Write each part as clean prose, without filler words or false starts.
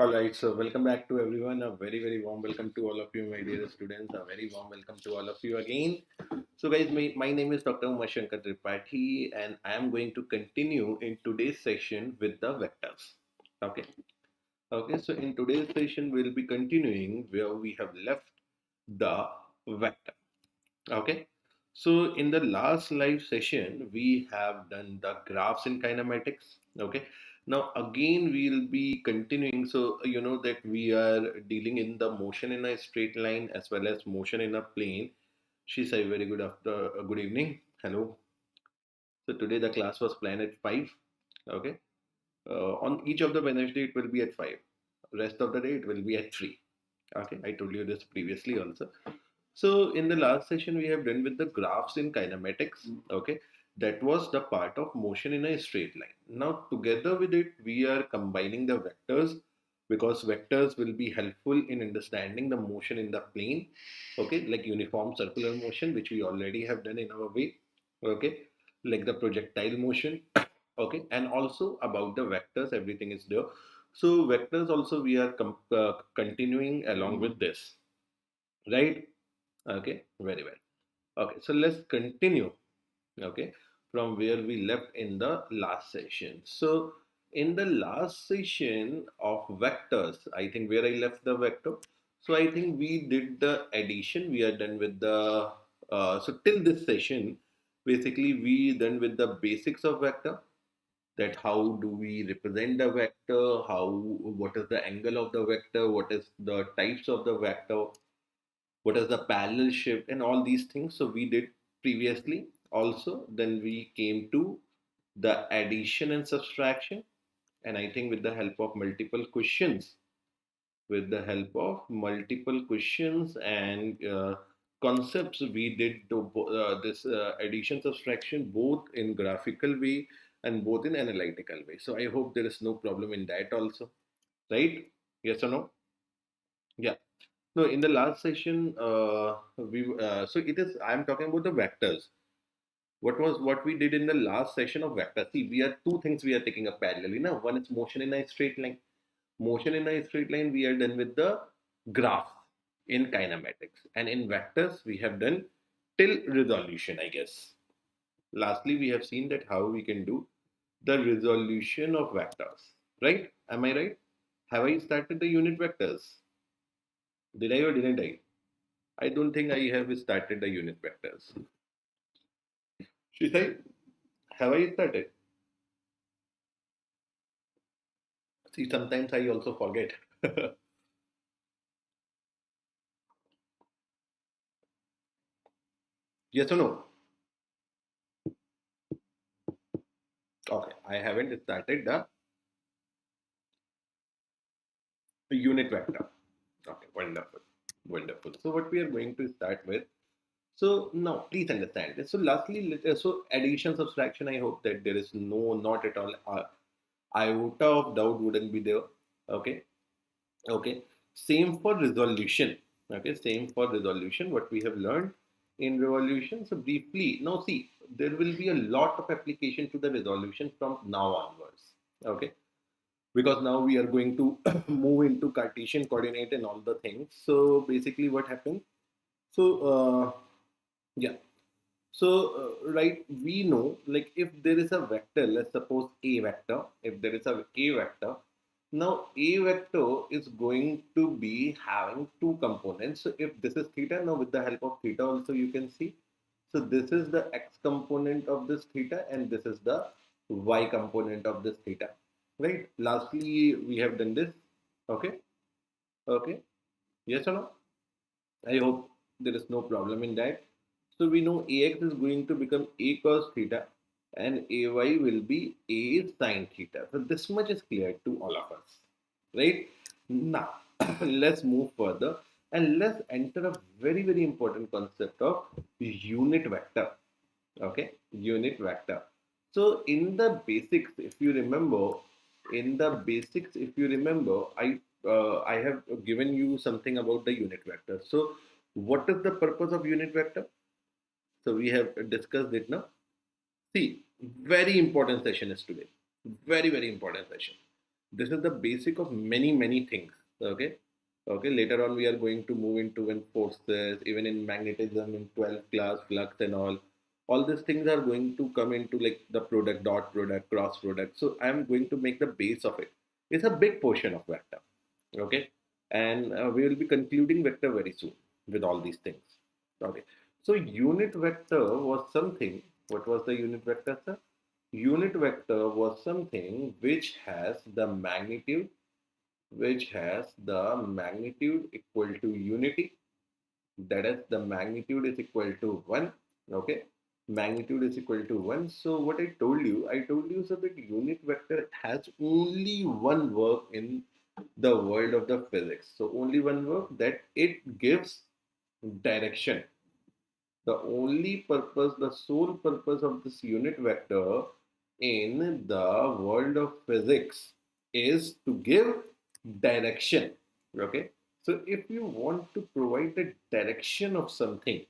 Alright, so welcome back to everyone. A very warm welcome to all of you, my dear students. A very warm welcome to all of you again. So, guys, my name is Dr. Umashankar and I am going to continue in today's session with the vectors. Okay, okay. So, in today's session, we'll be continuing where we have left the vector. Okay, so in the last live session, we have done the graphs in kinematics. Okay, now again we'll be continuing. So you know that we are dealing in the motion in a straight line as well as motion in a plane. She said, "Very good evening. Hello." So today the class was planned at 5. Okay, on each of the Wednesday it will be at 5. Rest of the day it will be at 3. Okay, I told you this previously also. So in the last session, we have done with the graphs in kinematics. Okay, that was the part of motion in a straight line. Now together with it, we are combining the vectors because vectors will be helpful in understanding the motion in the plane. Okay, like uniform circular motion, which we already have done in our way. Okay, like the projectile motion. Okay, and also about the vectors, everything is there. So vectors also we are continuing along with this, right? Okay, very well. Okay, so let's continue. Okay, from where we left in the last session. So, in the last session of vectors, I think where I left the vector. So, I think we did the addition. We are done with the. So, till this session, basically, we done with the basics of vector. That how do we represent the vector? What is the angle of the vector? What is the types of the vector? What is the parallel shift and all these things. So we did previously also. Then we came to the addition and subtraction, and I think with the help of multiple questions, and concepts, we did this addition subtraction both in graphical way and both in analytical way. So I hope there is no problem in that also, right? Yes or no? Yeah. No, in the last session, so it is. I'm talking about the vectors. What we did in the last session of vector? See, we are two things we are taking up parallelly now. One is motion in a straight line. Motion in a straight line. We are done with the graph in kinematics, and in vectors we have done till resolution, I guess. Lastly, we have seen that how we can do the resolution of vectors. Right? Am I right? Have I started the unit vectors? Did I or didn't I? I don't think I have started the unit vectors. She said, have I started? See, sometimes I also forget. Yes or no? Okay, I haven't started the unit vector. Okay, wonderful. Wonderful. So, what we are going to start with. So, now please understand this. So, lastly, so addition, subtraction, I hope that there is not at all iota of doubt wouldn't be there. Okay, okay. Same for resolution. Okay, same for resolution. What we have learned in revolution. So briefly, now see, there will be a lot of application to the resolution from now onwards. Okay, because now we are going to move into Cartesian coordinate and all the things. So basically, what happens? So yeah. So right, we know like if there is a vector, let's suppose a vector. If there is a vector, now a vector is going to be having two components. So if this is theta, now with the help of theta also you can see. So this is the x component of this theta and this is the y component of this theta. Right? Lastly, we have done this. Okay. Okay. Yes or no? I hope there is no problem in that. So we know AX is going to become A cos theta and AY will be A sin theta. So this much is clear to all of us, right? Now, let's move further and let's enter a very important concept of unit vector. Okay, unit vector. So in the basics, if you remember, I have given you something about the unit vector. So what is the purpose of unit vector? So we have discussed it now. See, very important session is today. Very important session. This is the basic of many things. Okay. Okay. Later on, we are going to move into in forces, even in magnetism in 12th class, flux and all. All these things are going to come into like the product, dot product, cross product. So I'm going to make the base of it. It's a big portion of vector. Okay. And we will be concluding vector very soon with all these things. Okay. So unit vector was something. What was the unit vector, sir? Unit vector was something which has the magnitude equal to unity. That is, the magnitude is equal to 1. Okay, magnitude is equal to 1. So what I told you so that unit vector has only one work in the world of the physics. So only one work, that it gives direction. The only purpose, the sole purpose of this unit vector in the world of physics is to give direction. Okay. So if you want to provide the direction of something,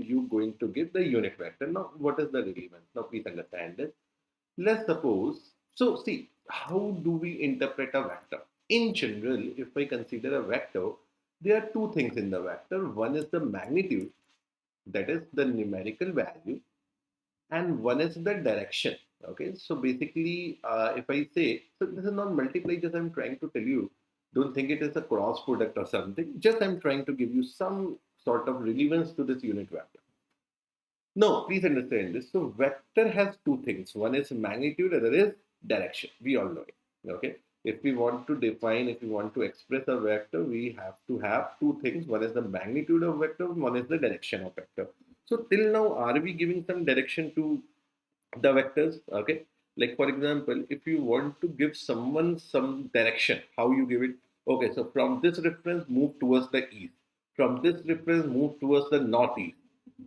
you're going to give the unit vector. Now, what is the relevance? Now, please understand this. Let's suppose, so see, how do we interpret a vector? In general, if I consider a vector, there are two things in the vector. One is the magnitude, that is the numerical value, and one is the direction. Okay, so basically, if I say, so this is not multiply, just I'm trying to tell you, don't think it is a cross product or something, just I'm trying to give you some sort of relevance to this unit vector. No, please understand this. So vector has two things. One is magnitude, other is direction. We all know it. Okay. If we want to define, if we want to express a vector, we have to have two things. One is the magnitude of vector, one is the direction of vector. So till now, are we giving some direction to the vectors? Okay. Like for example, if you want to give someone some direction, how you give it? Okay, so from this reference, move towards the east. From this reference, move towards the northeast.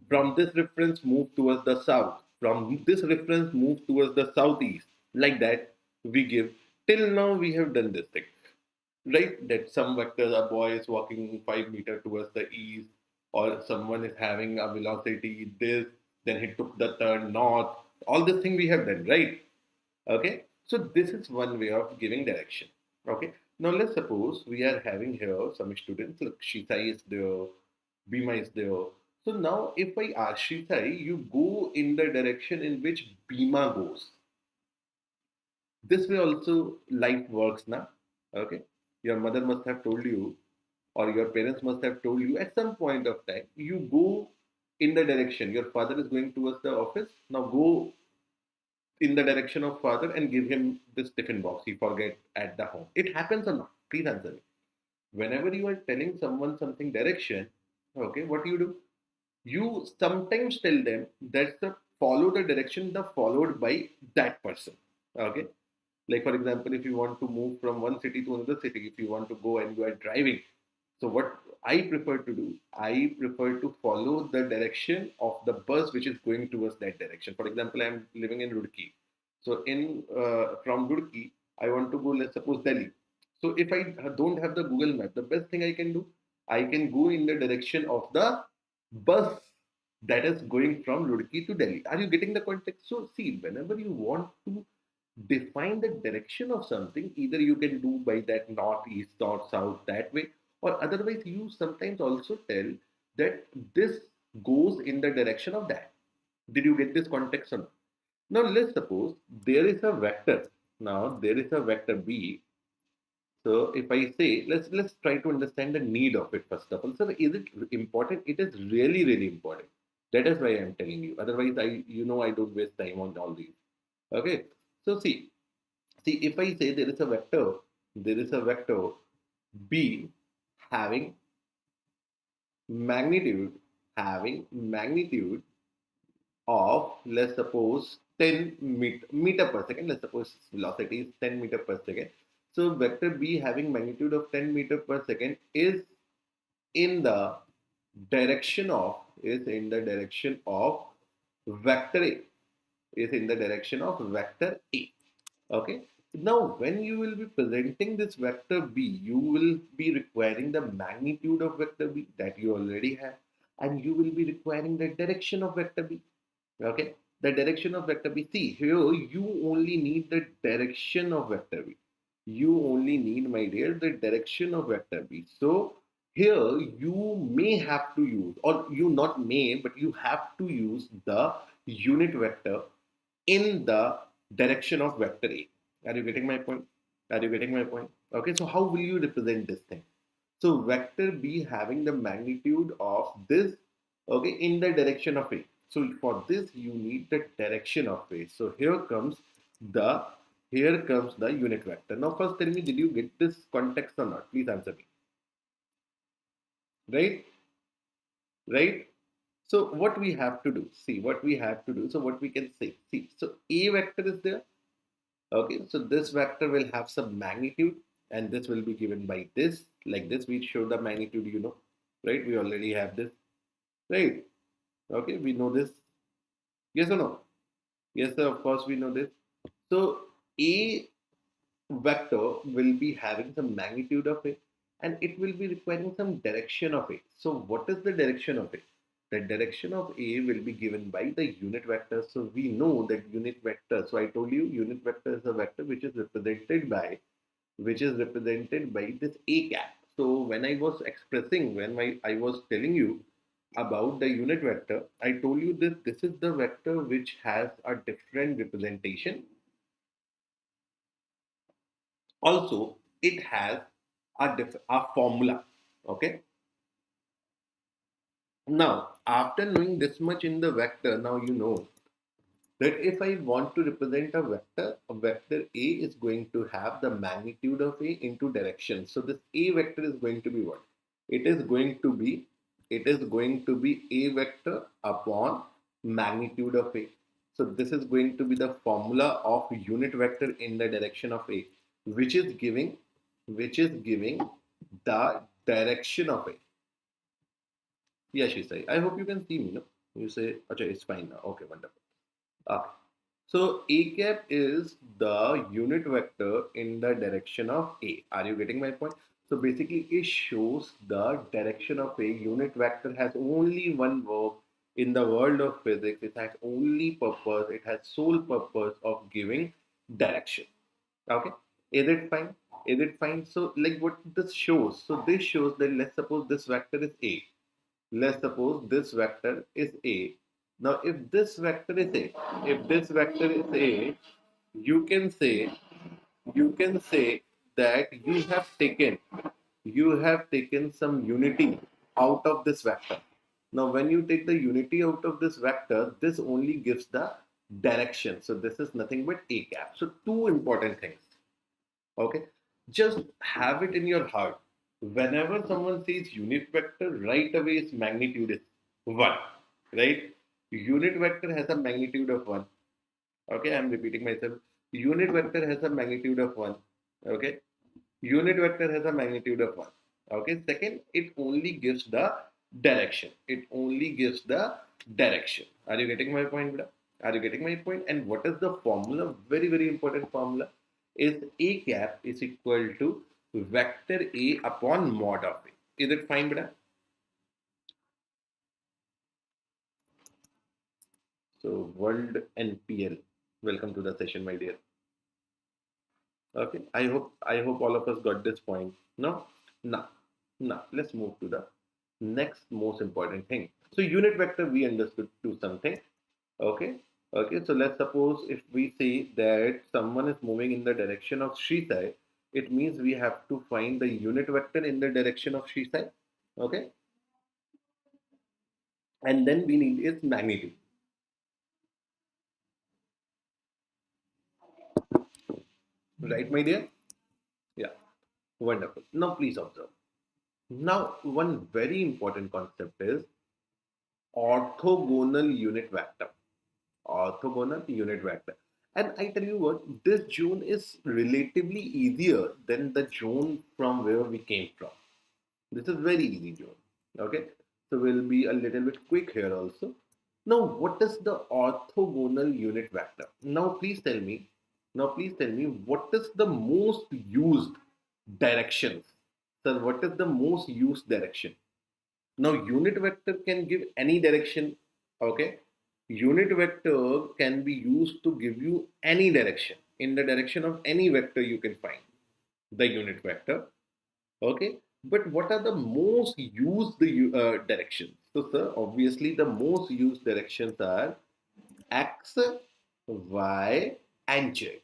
From this reference, move towards the south. From this reference, move towards the southeast. Like that, we give. Till now, we have done this thing, right? That some vectors, a boy is walking 5 meters towards the east, or someone is having a velocity this, then he took the turn north. All this thing we have done, right? Okay, so this is one way of giving direction. Okay, now let's suppose we are having here some students. Look, Shitai is there, Bhima is there. So now, if I ask Shitai, you go in the direction in which Bhima goes. This way also life works now. Okay, your mother must have told you, or your parents must have told you at some point of time. You go in the direction. Your father is going towards the office. Now go in the direction of father and give him this tiffin box he forget at the home. It happens or not? Please answer me. Whenever you are telling someone something direction, okay, what do? You sometimes tell them that's the follow the direction the followed by that person. Okay. Like for example, if you want to move from one city to another city, if you want to go and you are driving, so what I prefer to do, I prefer to follow the direction of the bus which is going towards that direction. For example, I'm living in Roorkee. So in from Roorkee, I want to go, let's suppose Delhi. So if I don't have the Google map, the best thing I can do, I can go in the direction of the bus that is going from Roorkee to Delhi. Are you getting the context? So see, whenever you want to define the direction of something, either you can do by that north, east, north, south, that way, or otherwise you sometimes also tell that this goes in the direction of that. Did you get this context or not? Now let's suppose there is a vector. Now there is a vector B. So if I say, let's try to understand the need of it first of all. So is it important? It is really important. That is why I'm telling you. Otherwise, I don't waste time on all these. Okay. So see, if I say there is a vector B having magnitude, of, let's suppose, 10 meter per second. Let's suppose velocity is 10 meter per second. So vector B having magnitude of 10 meter per second is in the direction of vector A. Is in the direction of vector A. Okay. Now, when you will be presenting this vector B, you will be requiring the magnitude of vector B that you already have, and you will be requiring the direction of vector B. Okay. The direction of vector B. See, here you only need the direction of vector B. You only need, my dear, the direction of vector B. So here you may have to use, or you not may, but you have to use the unit vector in the direction of vector A. Are you getting my point? Are you getting my point? Okay, so how will you represent this thing? So vector B having the magnitude of this, okay, in the direction of A. So for this you need the direction of A. So the here comes the unit vector. Now first tell me, did you get this context or not? Please answer me. Right? Right? So what we have to do, see what we have to do. So what we can say, see, so A vector is there. Okay, so this vector will have some magnitude and this will be given by this, like this. We show the magnitude, right? We already have this, right? Okay, we know this. Yes or no? Yes, sir, of course we know this. So A vector will be having some magnitude of A and it will be requiring some direction of A. So what is the direction of A? The direction of A will be given by the unit vector. So we know that unit vector. So I told you unit vector is a vector which is represented by this A cap. So when I was expressing, I was telling you about the unit vector, I told you this is the vector which has a different representation. Also, it has a formula. Okay. Now, after knowing this much in the vector, now you know that if I want to represent a vector A is going to have the magnitude of A into direction. So this A vector is going to be what? It is going to be A vector upon magnitude of A. So this is going to be the formula of unit vector in the direction of A, which is giving the direction of A. Yeah, she said. I hope you can see me, no? You say, okay, it's fine now. Okay, wonderful. Okay. So A cap is the unit vector in the direction of A. Are you getting my point? So basically it shows the direction of A. Unit vector has only one verb in the world of physics. It has only purpose, it has sole purpose of giving direction. Okay. Is it fine? Is it fine? So like what this shows? So this shows that let's suppose this vector is A. Let's suppose this vector is A. Now, if this vector is A, you can say, that you have taken some unity out of this vector. Now, when you take the unity out of this vector, this only gives the direction. So this is nothing but A cap. So two important things. Okay, just have it in your heart. Whenever someone says unit vector, right away its magnitude is 1, right? Unit vector has a magnitude of 1. Okay, I'm repeating myself. Unit vector has a magnitude of 1. Okay, unit vector has a magnitude of 1. Okay, second, it only gives the direction. Are you getting my point, Buddha? Are you getting my point? And what is the formula? Very, very important formula is A cap is equal to vector A upon mod of A. Is it fine, Buddha? So, World NPL, welcome to the session, my dear. Okay, I hope all of us got this point. No, now let's move to the next most important thing. So unit vector we understood to something. Okay, so let's suppose if we say that someone is moving in the direction of Srisai, it means we have to find the unit vector in the direction of Srisai. Okay, and then we need its magnitude. Right, my dear? Yeah, wonderful. Now please observe. Now one very important concept is orthogonal unit vector. Orthogonal unit vector. And I tell you what, this zone is relatively easier than the zone from where we came from. This is very easy zone. Okay, so we'll be a little bit quick here also. Now, what is the orthogonal unit vector? Now, please tell me. What is the most used directions? Sir, what is the most used direction? Now, unit vector can give any direction. Okay, unit vector can be used to give you any direction. In the direction of any vector you can find the unit vector. Okay, but what are the most used directions? So sir, obviously the most used directions are x, y and z.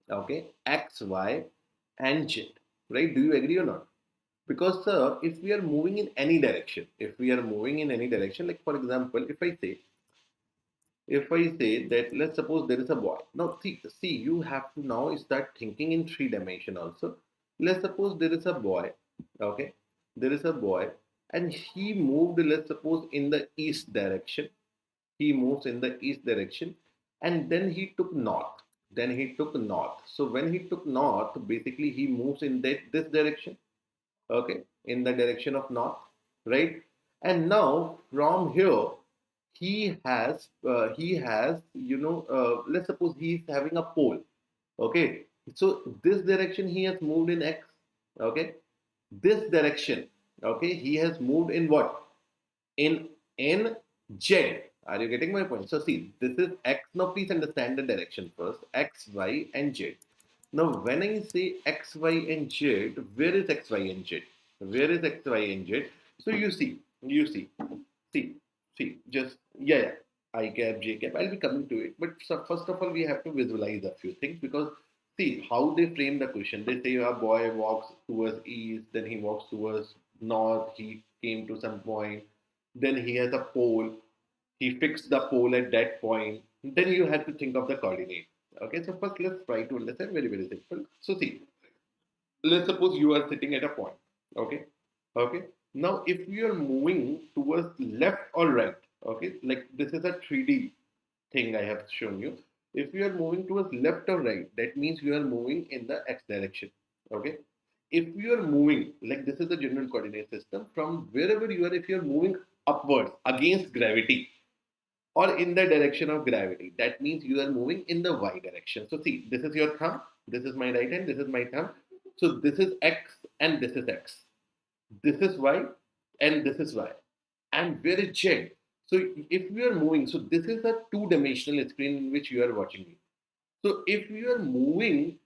Okay, x, y and z, right? Do you agree or not? Because sir, if we are moving in any direction, like for example, if I say that, let's suppose there is a boy. Now see, you have to now start thinking in three dimension also. Let's suppose there is a boy. Okay, there is a boy, and he moved. Let's suppose in the east direction. He moves in the east direction, and then he took north. So when he took north, basically he moves in this direction. Okay, in the direction of north, right? And now from here he has let's suppose he is having a pole. Okay, so this direction he has moved in x. Okay, this direction, okay, he has moved in what? In z. Are you getting my point? So see, this is x. Now please understand the direction first: x, y and z. Now, when I say x, y, and z, where is x, y, and z? Where is x, y, and z? So see, just yeah. I cap, j cap. I'll be coming to it. But so first of all, we have to visualize a few things, because see how they frame the question. They say a boy walks towards east, then he walks towards north. He came to some point, then he has a pole. He fixed the pole at that point. Then you have to think of the coordinate. Okay, so first let's try to understand, very, very simple. So see, let's suppose you are sitting at a point. Okay, okay. Now if you are moving towards left or right, okay, like this is a 3D thing I have shown you. If you are moving towards left or right, that means you are moving in the x direction. Okay. If you are moving, like this is the general coordinate system, from wherever you are, if you are moving upwards against gravity, or in the direction of gravity, that means you are moving in the y direction. So see, this is your thumb, this is my right hand, this is my thumb. So this is x and this is x. This is y and this is y. And where is z? So if we are moving, so this is a two-dimensional screen in which you are watching it. So if you are moving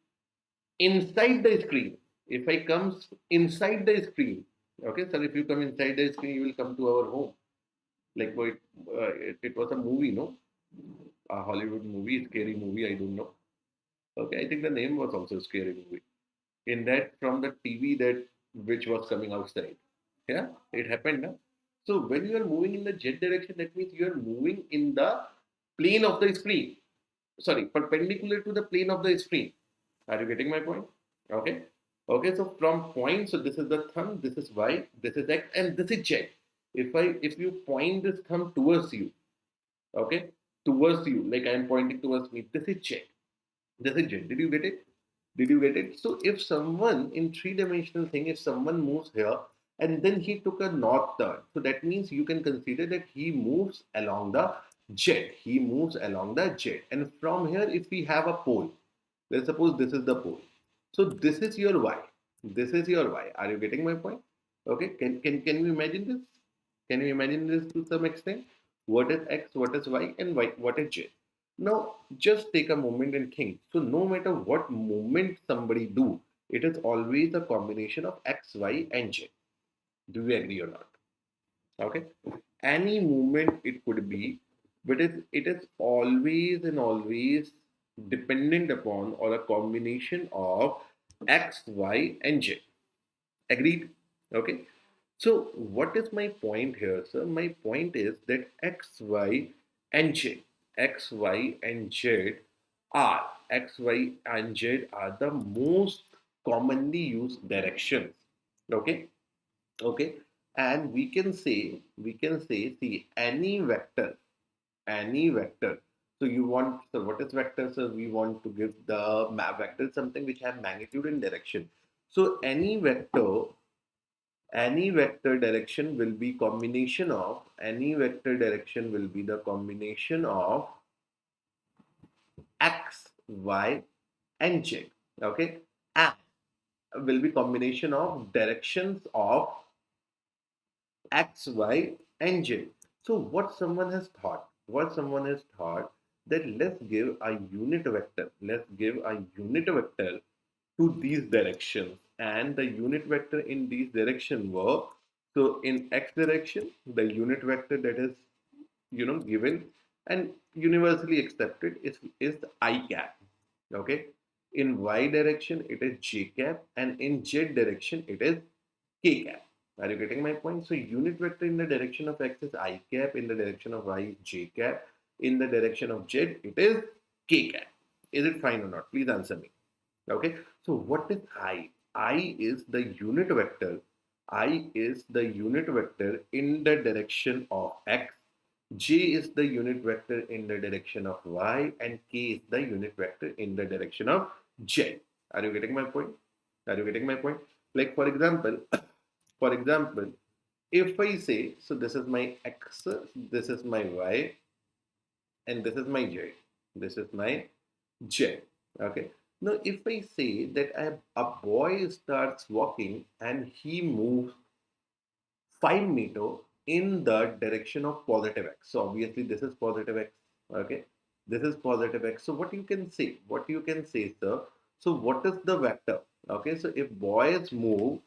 inside the screen, if I come inside the screen, okay, sir, if you come inside the screen, you will come to our home. Like it was a movie, no? A Hollywood movie, scary movie, I don't know. Okay, I think the name was also scary movie. In that, from the TV that which was coming outside. Yeah, it happened. Now. So when you are moving in the z direction, that means you are moving in the plane of the screen. Sorry, perpendicular to the plane of the screen. Are you getting my point? Okay. Okay, so from point, so this is the thumb, this is y, this is x, and this is z. If you point this thumb towards you, okay, towards you, like I am pointing towards me, this is z. This is z. Did you get it? Did you get it? So if someone in three-dimensional thing, if someone moves here and then he took a north turn, so that means you can consider that he moves along the jet. He moves along the jet. And from here, if we have a pole, let's suppose this is the pole. So this is your y. This is your y. Are you getting my point? Okay. Can you imagine this? Can you imagine this to some extent? What is x? What is y? And y? What is z? Now, just take a moment and think. So, no matter what movement somebody do, it is always a combination of x, y, and z. Do you agree or not? Okay. Any movement it could be, but it is always and always dependent upon or a combination of x, y, and z. Agreed? Okay. So, what is my point here, sir? My point is that x, y, and z, x, y, and z are the most commonly used directions. Okay, okay, and we can say, see, any vector. So you want, so what is vector? So we want to give the map vector something which have magnitude and direction. So any vector direction will be the combination of x, y, and z. Okay, and will be combination of directions of x, y, and z. So what someone has thought, what someone has thought that let's give a unit vector. Let's give a unit vector to these directions, and the unit vector in these direction were, so in x direction the unit vector that is given and universally accepted is I cap. Okay, in y direction it is j cap, and in z direction it is k cap. Are you getting my point? So unit vector in the direction of x is I cap, in the direction of y is j cap, in the direction of z it is k cap. Is it fine or not? Please answer me. Okay, so what is I? I is the unit vector. I is the unit vector in the direction of x. J is the unit vector in the direction of y, and k is the unit vector in the direction of z. Are you getting my point? Are you getting my point? Like for example, for example, if I say, so this is my x, this is my y, and this is my z. This is my z. Okay. Now, if I say that a boy starts walking and he moves 5 meter in the direction of positive x. So obviously this is positive x. Okay. This is positive x. So what you can say? What you can say, sir? So what is the vector? Okay. So if boy moves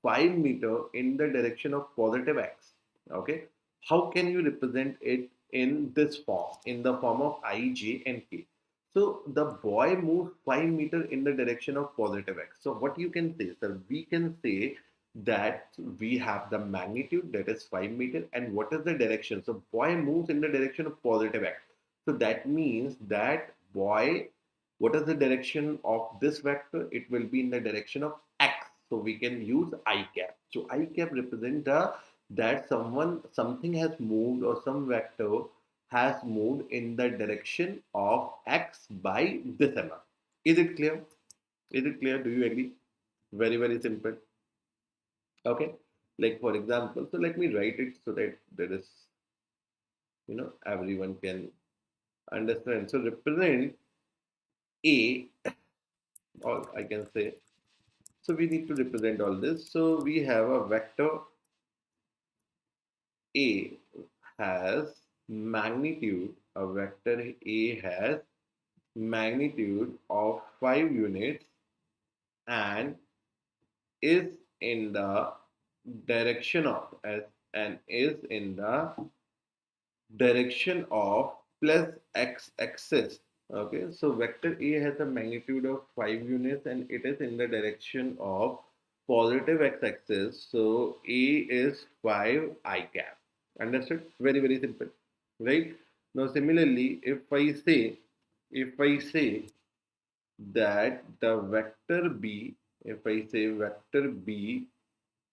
5 meter in the direction of positive x. Okay. How can you represent it in this form? In the form of I, j, and k. So the boy moves 5 meter in the direction of positive x. So what you can say, sir? We can say that we have the magnitude, that is 5 meter, and what is the direction? So boy moves in the direction of positive x. So that means that boy, what is the direction of this vector? It will be in the direction of x. So we can use I cap. So I cap represents that something has moved, or some vector has moved in the direction of x by this amount. Is it clear? Is it clear? Do you agree? Very, very simple. Okay. Like for example, so let me write it so that there is, everyone can understand. So represent A, or I can say, so we need to represent all this. So we have a vector A has magnitude, a vector A has magnitude of 5 units and is in the direction of as and is in the direction of plus x axis. Okay, so vector A has a magnitude of 5 units and it is in the direction of positive x axis. So A is 5 I cap. Understood? Very, very simple. Right? Now similarly, if I say that the vector B, if I say vector B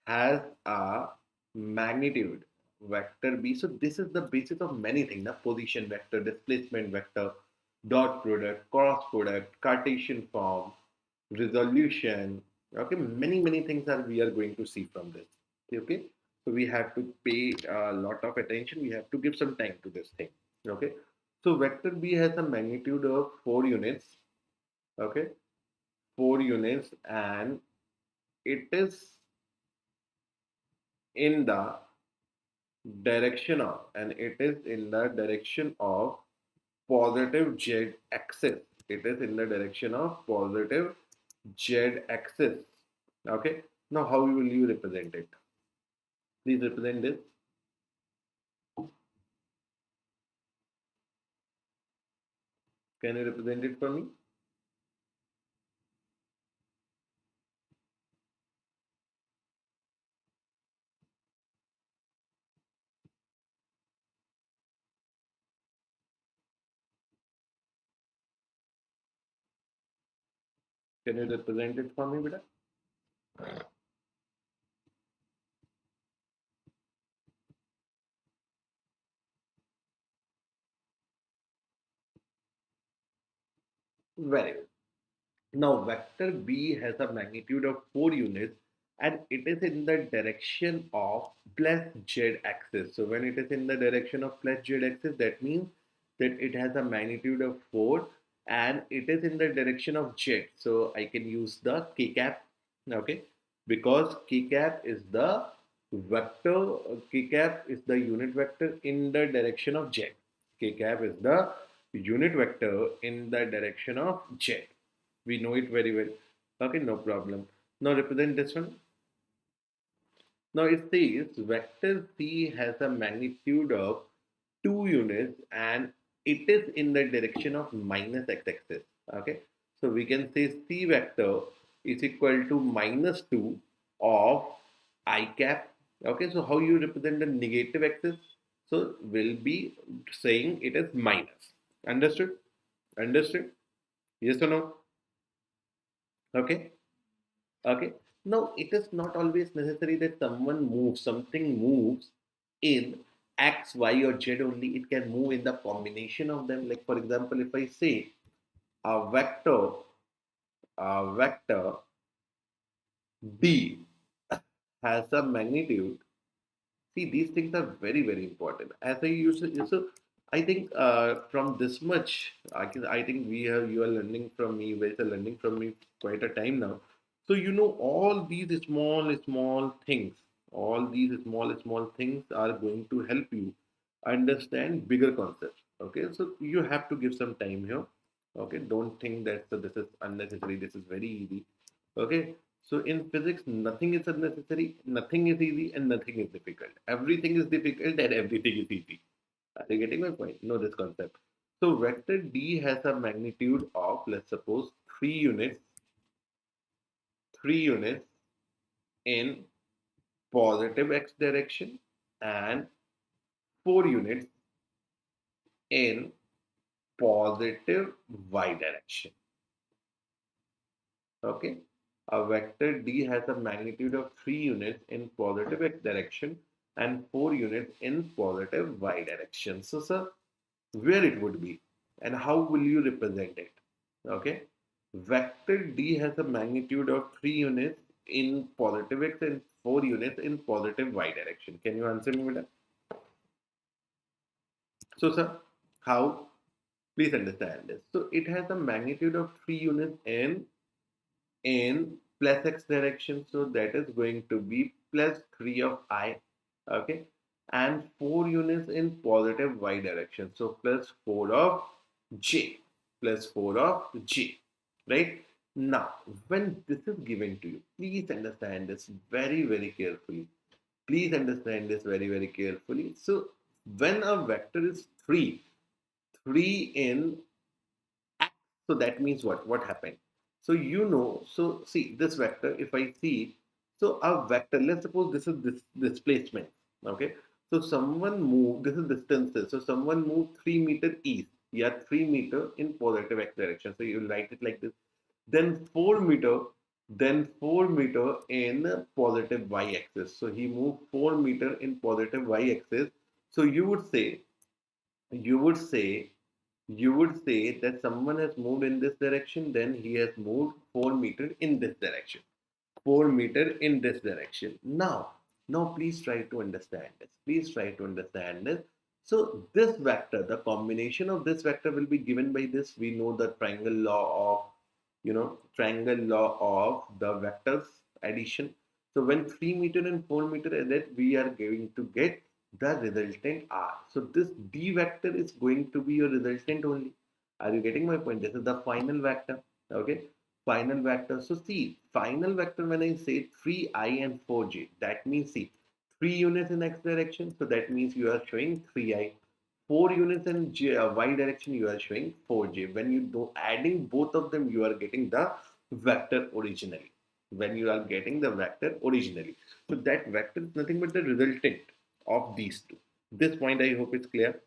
has a magnitude, vector B. So this is the basis of many things: the position vector, displacement vector, dot product, cross product, Cartesian form, resolution. Okay, many things are we are going to see from this. Okay, so we have to pay a lot of attention. We have to give some time to this thing. Okay, so vector B has a magnitude of 4 units. Okay, 4 units, and it is in the direction of, and it is in the direction of positive z axis. It is in the direction of positive z axis. Okay, now how will you represent it? Please represent this. Can you represent it for me? Can you represent it for me, beta? Very good. Now, vector B has a magnitude of 4 units and it is in the direction of plus z axis. So, when it is in the direction of plus z axis, that means that it has a magnitude of 4 and it is in the direction of z. So, I can use the k cap, okay, because k cap is the Vector k cap is the unit vector in the direction of z. K cap is the unit vector in the direction of z. We know it very well. Okay, no problem. Now represent this one. Now it says vector c has a magnitude of 2 units and it is in the direction of minus x-axis. Okay, so we can say c vector is equal to minus 2 of I cap. Okay, so how you represent the negative axis? So we'll be saying it is minus. Understood? Understood? Yes or no? Okay. Okay. Now it is not always necessary that something moves in X, Y, or Z only. It can move in the combination of them. Like for example, if I say a vector D has a magnitude. See, these things are very, very important. As I use it, so I think from this much, I think you are learning from me. You guys are learning from me quite a time now. So you know all these small, small things. All these small, small things are going to help you understand bigger concepts. Okay, so you have to give some time here. Okay, don't think that this is unnecessary. This is very easy. Okay, so in physics, nothing is unnecessary, nothing is easy, and nothing is difficult. Everything is difficult and everything is easy. Are you getting my point? Know this concept. So vector D has a magnitude of, let's suppose, 3 units in positive x direction and 4 units in positive y direction. Okay. A vector D has a magnitude of 3 units in positive x direction and 4 units in positive y direction. So, sir, where it would be and how will you represent it? Okay. Vector D has a magnitude of 3 units in positive x and 4 units in positive y direction. Can you answer me, madam? So, sir, how? Please understand this. So, it has a magnitude of 3 units in plus x direction, so that is going to be plus 3 of I, okay, and 4 units in positive y direction, so plus 4 of j, plus 4 of j, right? Now when this is given to you, please understand this very, very carefully. Please understand this very, very carefully. So when a vector is 3 in X, so that means what happened? So so see this vector, if I see, so a vector, let's suppose this is this displacement. Okay. So someone moved, this is distances. So someone moved 3 meter east. Yeah, 3 meter in positive x direction. So you write it like this. Then 4 meter, then 4 meter in positive y axis. So he moved 4 meter in positive y axis. So you would say you would say that someone has moved in this direction, then he has moved 4 meter in this direction. 4 meter in this direction. Now please try to understand this. Please try to understand this. So this vector, the combination of this vector will be given by this. We know the triangle law of the vectors addition. So when 3 meter and 4 meter added, we are going to get the resultant R. So this D vector is going to be your resultant only. Are you getting my point? This is the final vector. Okay. Final vector. So see, final vector when I say 3i and 4j, that means see 3 units in x direction. So that means you are showing 3i. 4 units in y direction, you are showing 4j. When you do adding both of them, you are getting the vector originally. When you are getting the vector originally. So that vector is nothing but the resultant of these two. This point I hope is clear.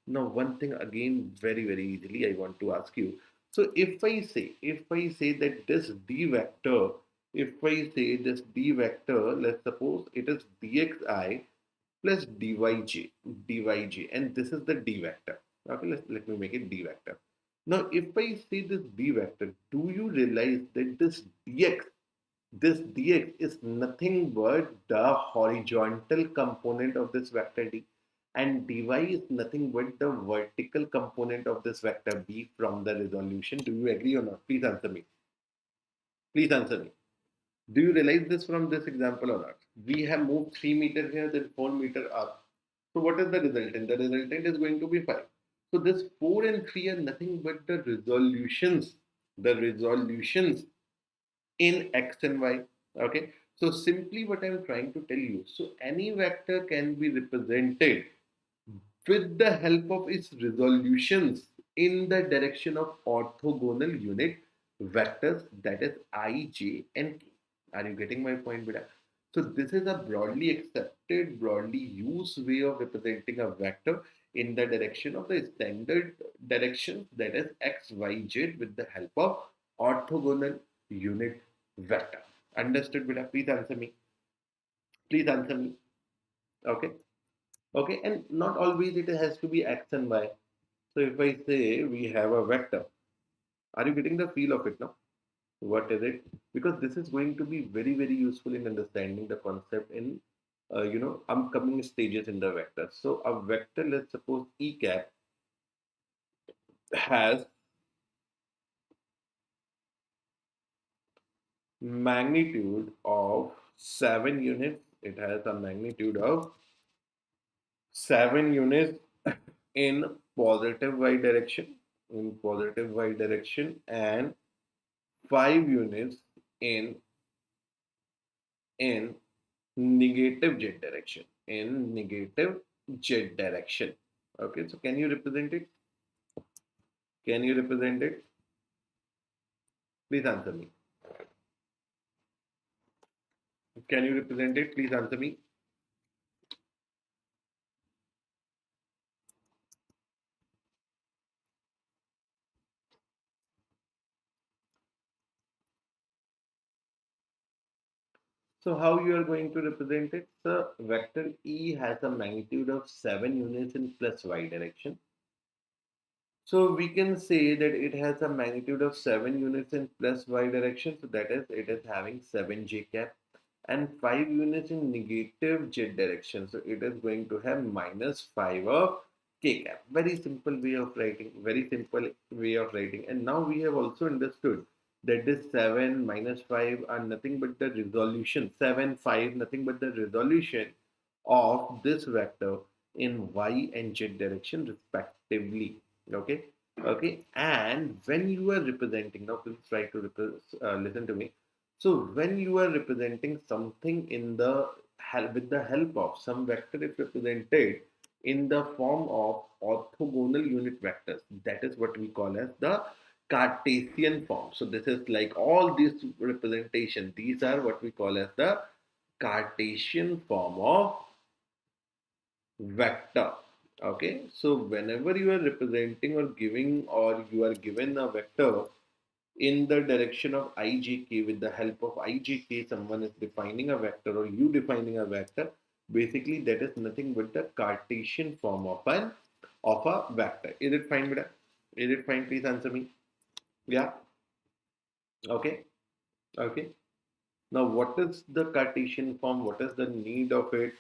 Now one thing again very, very easily I want to ask you. So if I say that this d vector, if I say this d vector, let's suppose it is dxi plus dyj, and this is the d vector. Okay, let me make it d vector. Now if I say this d vector, do you realize that this dx is nothing but the horizontal component of this vector d, and dy is nothing but the vertical component of this vector b from the resolution. Do you agree or not? Please answer me. Please answer me. Do you realize this from this example or not? We have moved 3 meters here, then 4 meter up. So what is the resultant? The resultant is going to be 5. So this 4 and 3 are nothing but the resolutions. The resolutions in x and y. Okay. So simply what I'm trying to tell you. So any vector can be represented with the help of its resolutions in the direction of orthogonal unit vectors, that is I, J, and K. Are you getting my point, Bida? So this is a broadly accepted, broadly used way of representing a vector in the direction of the standard direction, that is X, Y, Z, with the help of orthogonal unit vector. Understood, Bida? Please answer me. Please answer me. Okay. Okay, and not always it has to be x and y. So if I say we have a vector, are you getting the feel of it now? What is it? Because this is going to be very, very useful in understanding the concept in upcoming stages in the vector. So a vector, let's suppose E cap has magnitude of 7 units. It has a magnitude of 7 units in positive y direction, and 5 units in in negative z direction. In negative z direction. Okay, so can you represent it? Can you represent it? Please answer me. Can you represent it? Please answer me. So how you are going to represent it? So vector E has a magnitude of 7 units in plus y direction. So we can say that it has a magnitude of 7 units in plus y direction. So that is, it is having 7 j cap, and 5 units in negative z direction. So it is going to have minus 5 of k cap. Very simple way of writing. Very simple way of writing. And now we have also understood that this 7 minus 5 are nothing but the resolution. 7, 5, nothing but the resolution of this vector in y and z direction respectively. Okay. Okay. And when you are representing, now please try to listen to me. So when you are representing something in the help with the help of some vector is represented in the form of orthogonal unit vectors, that is what we call as the Cartesian form. So this is like all these representation, these are what we call as the Cartesian form of vector. Okay, so whenever you are representing or giving, or you are given a vector in the direction of ijk, with the help of ijk someone is defining a vector or you defining a vector, basically that is nothing but the Cartesian form of a vector. Is it fine, beta? Is it fine? Please answer me. Yeah. Okay. Okay. Now what is the Cartesian form? What is the need of it?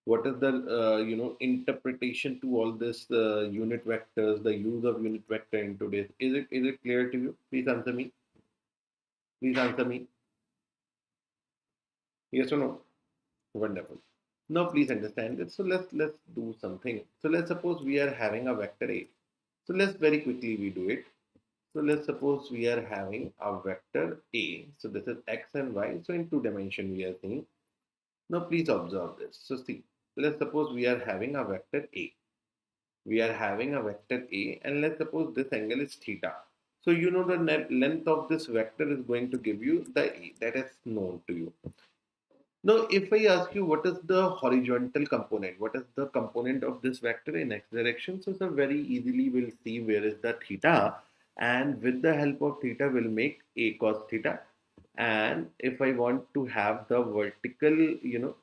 What is the interpretation to all this unit vectors, the use of unit vector in today's? Is it clear to you? Please answer me. Please answer me. Yes or no? Wonderful. Now please understand this. So let's do something. So let's suppose we are having a vector A. So let's very quickly we do it. So let's suppose we are having a vector A. So this is x and y. So in two dimension we are seeing. Now please observe this. So see, let's suppose we are having a vector A. We are having a vector A, and let's suppose this angle is theta. So you know the length of this vector is going to give you the A, that is known to you. Now, if I ask you what is the horizontal component, what is the component of this vector in x direction? So, sir, very easily we'll see where is the theta, and with the help of theta, we'll make a cos theta. And if I want to have the vertical,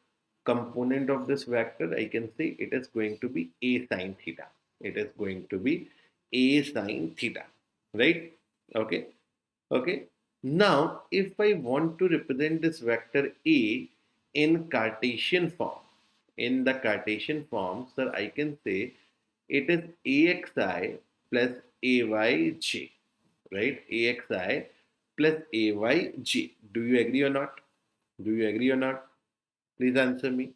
component of this vector, I can say it is going to be a sine theta. It is going to be a sine theta, right? Okay. Okay. Now, if I want to represent this vector A in Cartesian form, in the Cartesian form, sir, I can say it is AXI plus AYJ, right? AXI plus ayj. Do you agree or not? Do you agree or not? Please answer me.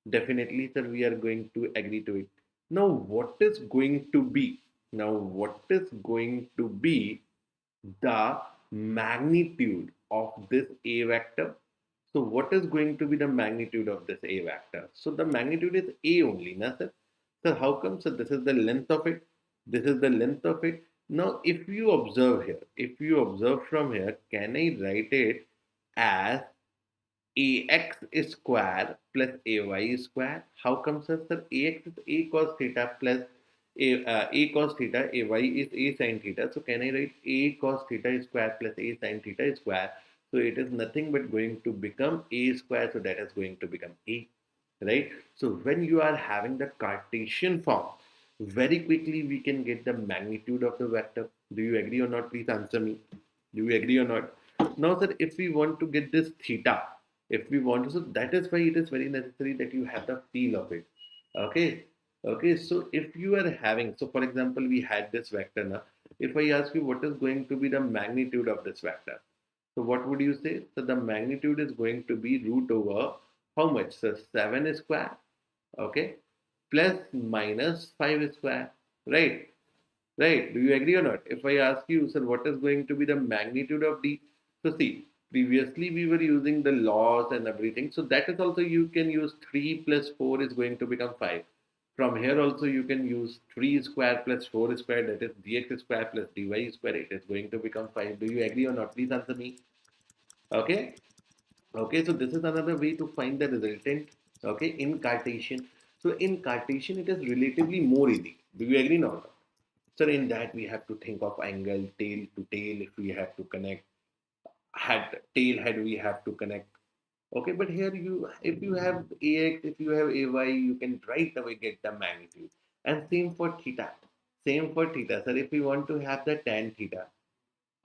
Definitely, sir, we are going to agree to it. Now, what is going to be? Now, what is going to be the magnitude of this A vector? So, what is going to be the magnitude of this A vector? So, the magnitude is A only, na, sir? Sir, how come? So, this is the length of it. This is the length of it. Now, if you observe here, if you observe from here, can I write it as ax square plus ay square? How come, sir? Sir, ax is a cos theta plus a cos theta, ay is a sin theta. So can I write a cos theta square plus a sin theta square? So it is nothing but going to become a square. So that is going to become a, right? So when you are having the Cartesian form, very quickly we can get the magnitude of the vector. Do you agree or not? Please answer me. Do you agree or not? Now, sir, if we want to get this theta, if we want to, so that is why it is very necessary that you have the feel of it. Okay. Okay. So if you are having, so for example, we had this vector now. If I ask you what is going to be the magnitude of this vector, so what would you say? So the magnitude is going to be root over how much? So 7 square, okay, plus minus 5 square, right? Right. Do you agree or not? If I ask you, sir, what is going to be the magnitude of D? So see, previously we were using the laws and everything. So that is also you can use 3 plus 4 is going to become 5. From here also you can use 3 square plus 4 square, that is dx square plus dy square. It is going to become 5. Do you agree or not? Please answer me. Okay. Okay, so this is another way to find the resultant, okay, in Cartesian. So in Cartesian, it is relatively more easy. Do you agree now? So in that, we have to think of angle, tail to tail, if we have to connect, head, tail head, we have to connect. Okay, but here you, if you have AX, if you have AY, you can right away get the magnitude. And same for theta. Same for theta. So if we want to have the tan theta,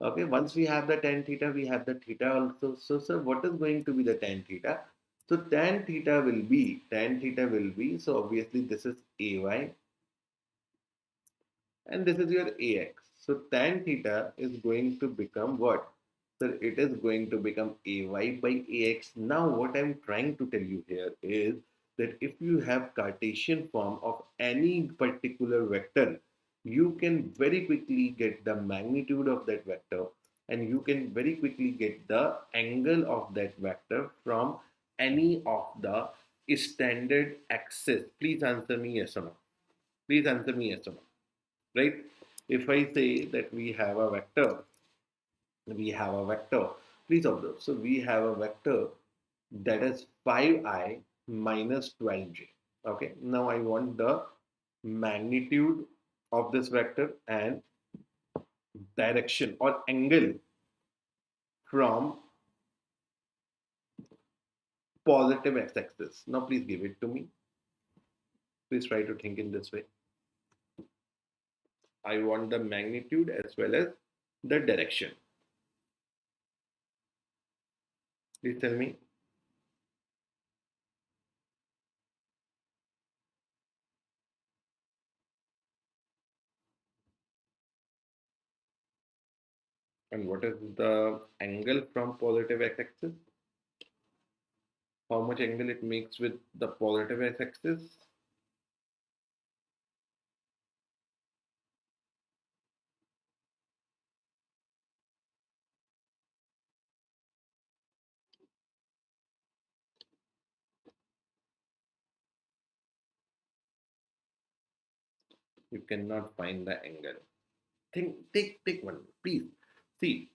okay, once we have the tan theta, we have the theta also. So, sir, what is going to be the tan theta? So, tan theta will be, so obviously this is AY and this is your AX. So, tan theta is going to become what? So, it is going to become AY by AX. Now, what I'm trying to tell you here is that if you have Cartesian form of any particular vector, you can very quickly get the magnitude of that vector and you can very quickly get the angle of that vector from any of the standard axis. Please answer me yes or no. Please answer me yes or no. Right? If I say that we have a vector, please observe. So we have a vector that is 5i minus 12j. Okay, now I want the magnitude of this vector and direction or angle from positive x-axis. Now please give it to me. Please try to think in this way. I want the magnitude as well as the direction. Please tell me. And what is the angle from positive x-axis? How much angle it makes with the positive x-axis? You cannot find the angle. Take one, please. See,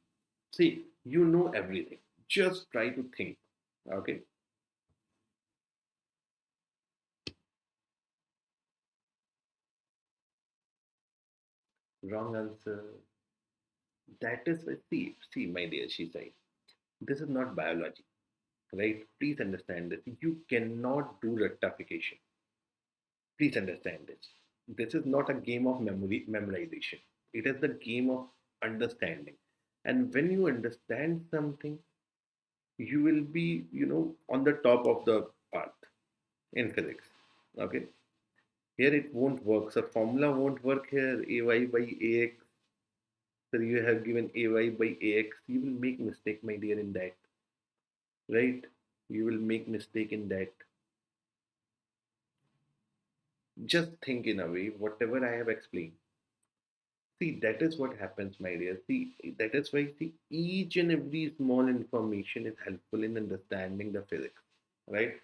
see, you know everything. Just try to think. Okay. Wrong answer. That is see, my dear, she said. This is not biology, right? Please understand this. You cannot do rectification. Please understand this. This is not a game of memorization. It is the game of understanding. And when you understand something, you will be, on the top of the path in physics. Okay. Here it won't work. So formula won't work here. AY by AX. Sir, you have given AY by AX. You will make mistake, my dear, in that. Right? You will make mistake in that. Just think in a way, whatever I have explained. See, that is what happens, my dear. See, that is why, see, each and every small information is helpful in understanding the physics, right?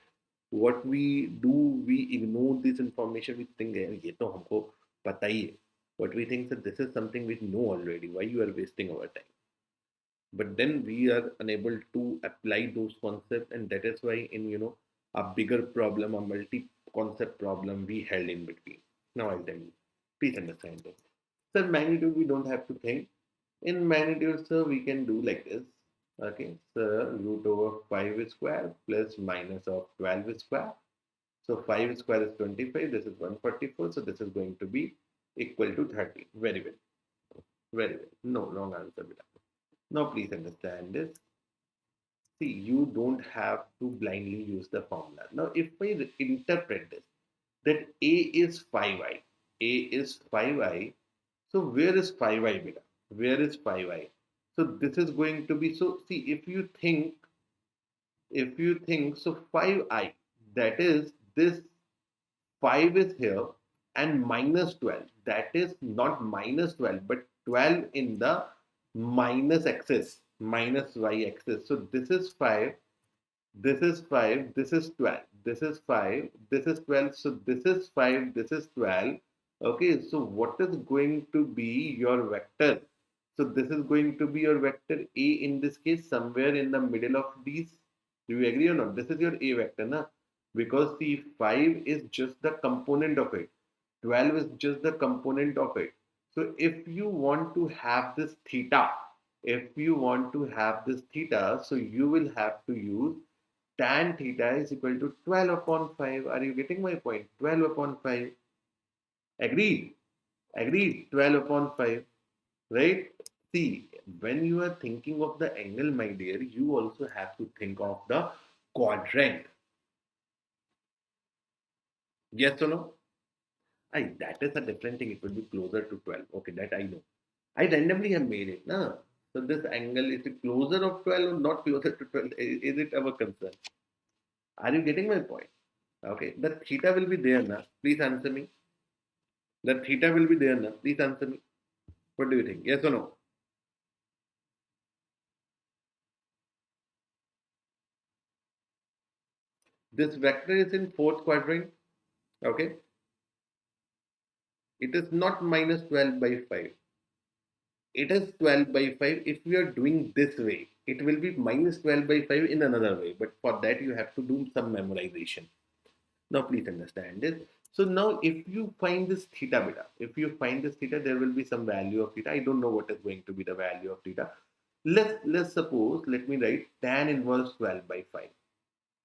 What we do, we ignore this information. We think, "यार, ये तो हमको पता ही है." But we think that this is something we know already. Why you are wasting our time? But then we are unable to apply those concepts, and that is why in a bigger problem, a multi-concept problem, we held in between. Now I'll tell you. Please understand this. Sir, magnitude we don't have to think. In magnitude, sir, we can do like this. Okay, so root over 5 square plus minus of 12 square. So 5 square is 25. This is 144. So this is going to be equal to 30. Very well. Very well. No, wrong answer. Now please understand this. See, you don't have to blindly use the formula. Now if I interpret this, that A is 5i, A is 5i, so where is 5i beta? Where is 5i? So this is going to be, so see, if you think, so 5i, that is this 5 is here and minus 12, that is not minus 12 but 12 in the minus axis, minus y axis. So this is 5, this is 5, this is 12, this is 5, this is 12, so this is 5, this is 12. Okay, so what is going to be your vector? So this is going to be your vector A in this case, somewhere in the middle of these. Do you agree or not? This is your A vector, na? Because the 5 is just the component of it, 12 is just the component of it. So if you want to have this theta, so you will have to use tan theta is equal to 12 upon 5. Are you getting my point? 12 upon 5. Agreed? Agreed. 12 upon 5. Right? See, when you are thinking of the angle, my dear, you also have to think of the quadrant. Yes or no? That is a different thing. It will be closer to 12. Okay, that I know. I randomly have made it. No? So this angle is it closer of 12 or not closer to 12? Is it our concern? Are you getting my point? Okay, the theta will be there now. Please answer me. The theta will be there now. Please answer me. What do you think? Yes or no? This vector is in fourth quadrant. Okay. It is not minus 12 by 5. It is 12 by 5. If we are doing this way, it will be minus 12 by 5 in another way. But for that, you have to do some memorization. Now, please understand this. So now if you find this theta beta, there will be some value of theta. I don't know what is going to be the value of theta. Let's suppose, let me write tan inverse 12 by 5.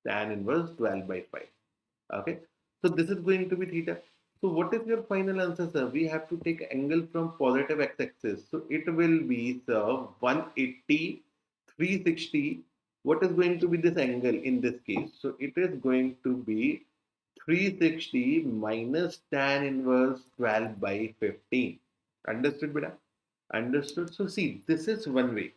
Tan inverse 12 by 5. Okay. So this is going to be theta. So what is your final answer, sir? We have to take angle from positive x-axis. So it will be, sir, 180, 360. What is going to be this angle in this case? So it is going to be 360 minus tan inverse 12 by 15. Understood, beta? Understood. So see, this is one way.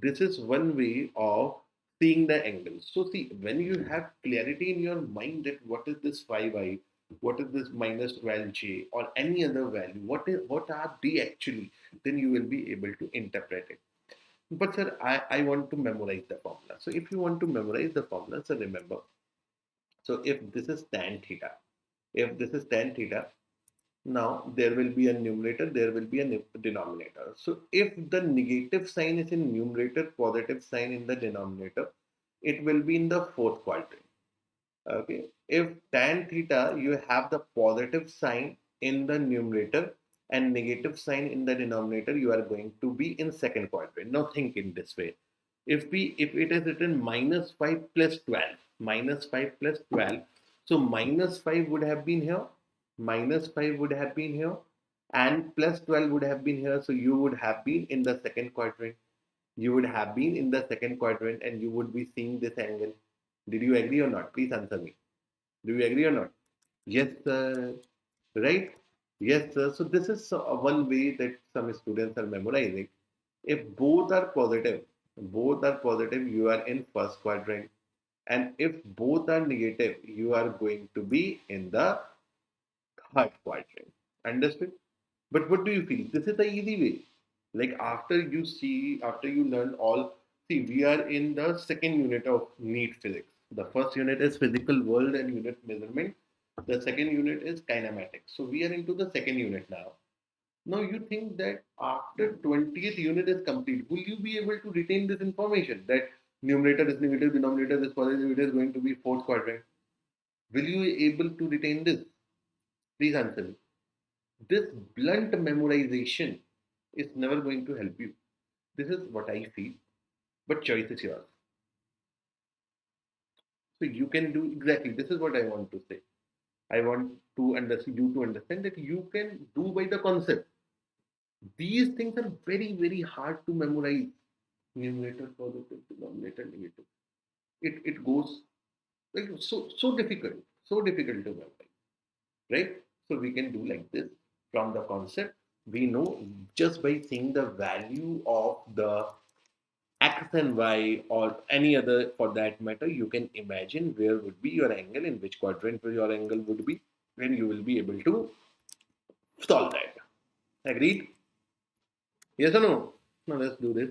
This is one way of seeing the angles. So see, when you have clarity in your mind that what is this 5i, what is this minus 12j or any other value, what are they actually, then you will be able to interpret it. But sir, I want to memorize the formula. So if you want to memorize the formula, so remember, so if this is tan theta, now there will be a numerator, there will be a denominator. So if the negative sign is in numerator, positive sign in the denominator, it will be in the fourth quadrant. Okay. If tan theta, you have the positive sign in the numerator and negative sign in the denominator, you are going to be in second quadrant. Now think in this way. If it is written minus 5 plus 12, minus 5 plus 12, so minus 5 would have been here, minus 5 would have been here, and plus 12 would have been here. So you would have been in the second quadrant. You would have been in the second quadrant and you would be seeing this angle. Did you agree or not? Please answer me. Do you agree or not? Yes, sir. Right? Yes, sir. So this is one way that some students are memorizing. If both are positive, you are in first quadrant. And if both are negative, you are going to be in the third quadrant. Understood? But what do you feel? This is the easy way. Like after you learn all, see, we are in the second unit of NEET physics. The first unit is physical world and unit measurement. The second unit is kinematics. So we are into the second unit now. Now you think that after 20th unit is complete, will you be able to retain this information that numerator is negative, denominator is positive, it is going to be fourth quadrant? Will you be able to retain this? Please answer me. This blunt memorization is never going to help you. This is what I feel, but choice is yours. So you can do exactly. This is what I want to say. I want to understand you to understand that you can do by the concept. These things are very very hard to memorize. Numerator positive, denominator negative. It goes like so difficult to memorize, right? So we can do like this from the concept. We know just by seeing the value of the x and y or any other for that matter, you can imagine where would be your angle, in which quadrant your angle would be, and you will be able to solve that. Agreed? Yes or no? Now let's do this.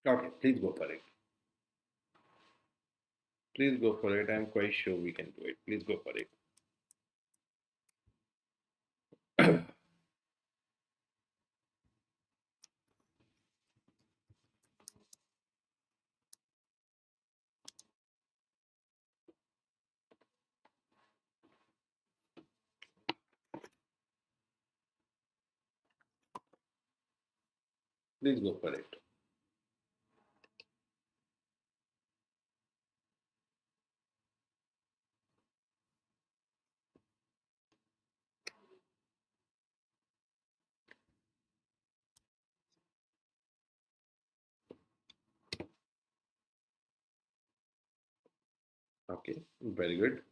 Okay, please go for it. Please go for it. I'm quite sure we can do it. Please go for it. Please go for it. Okay, very good.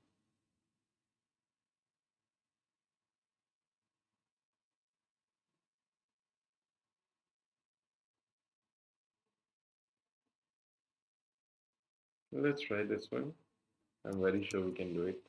Let's try this one. I'm very sure we can do it.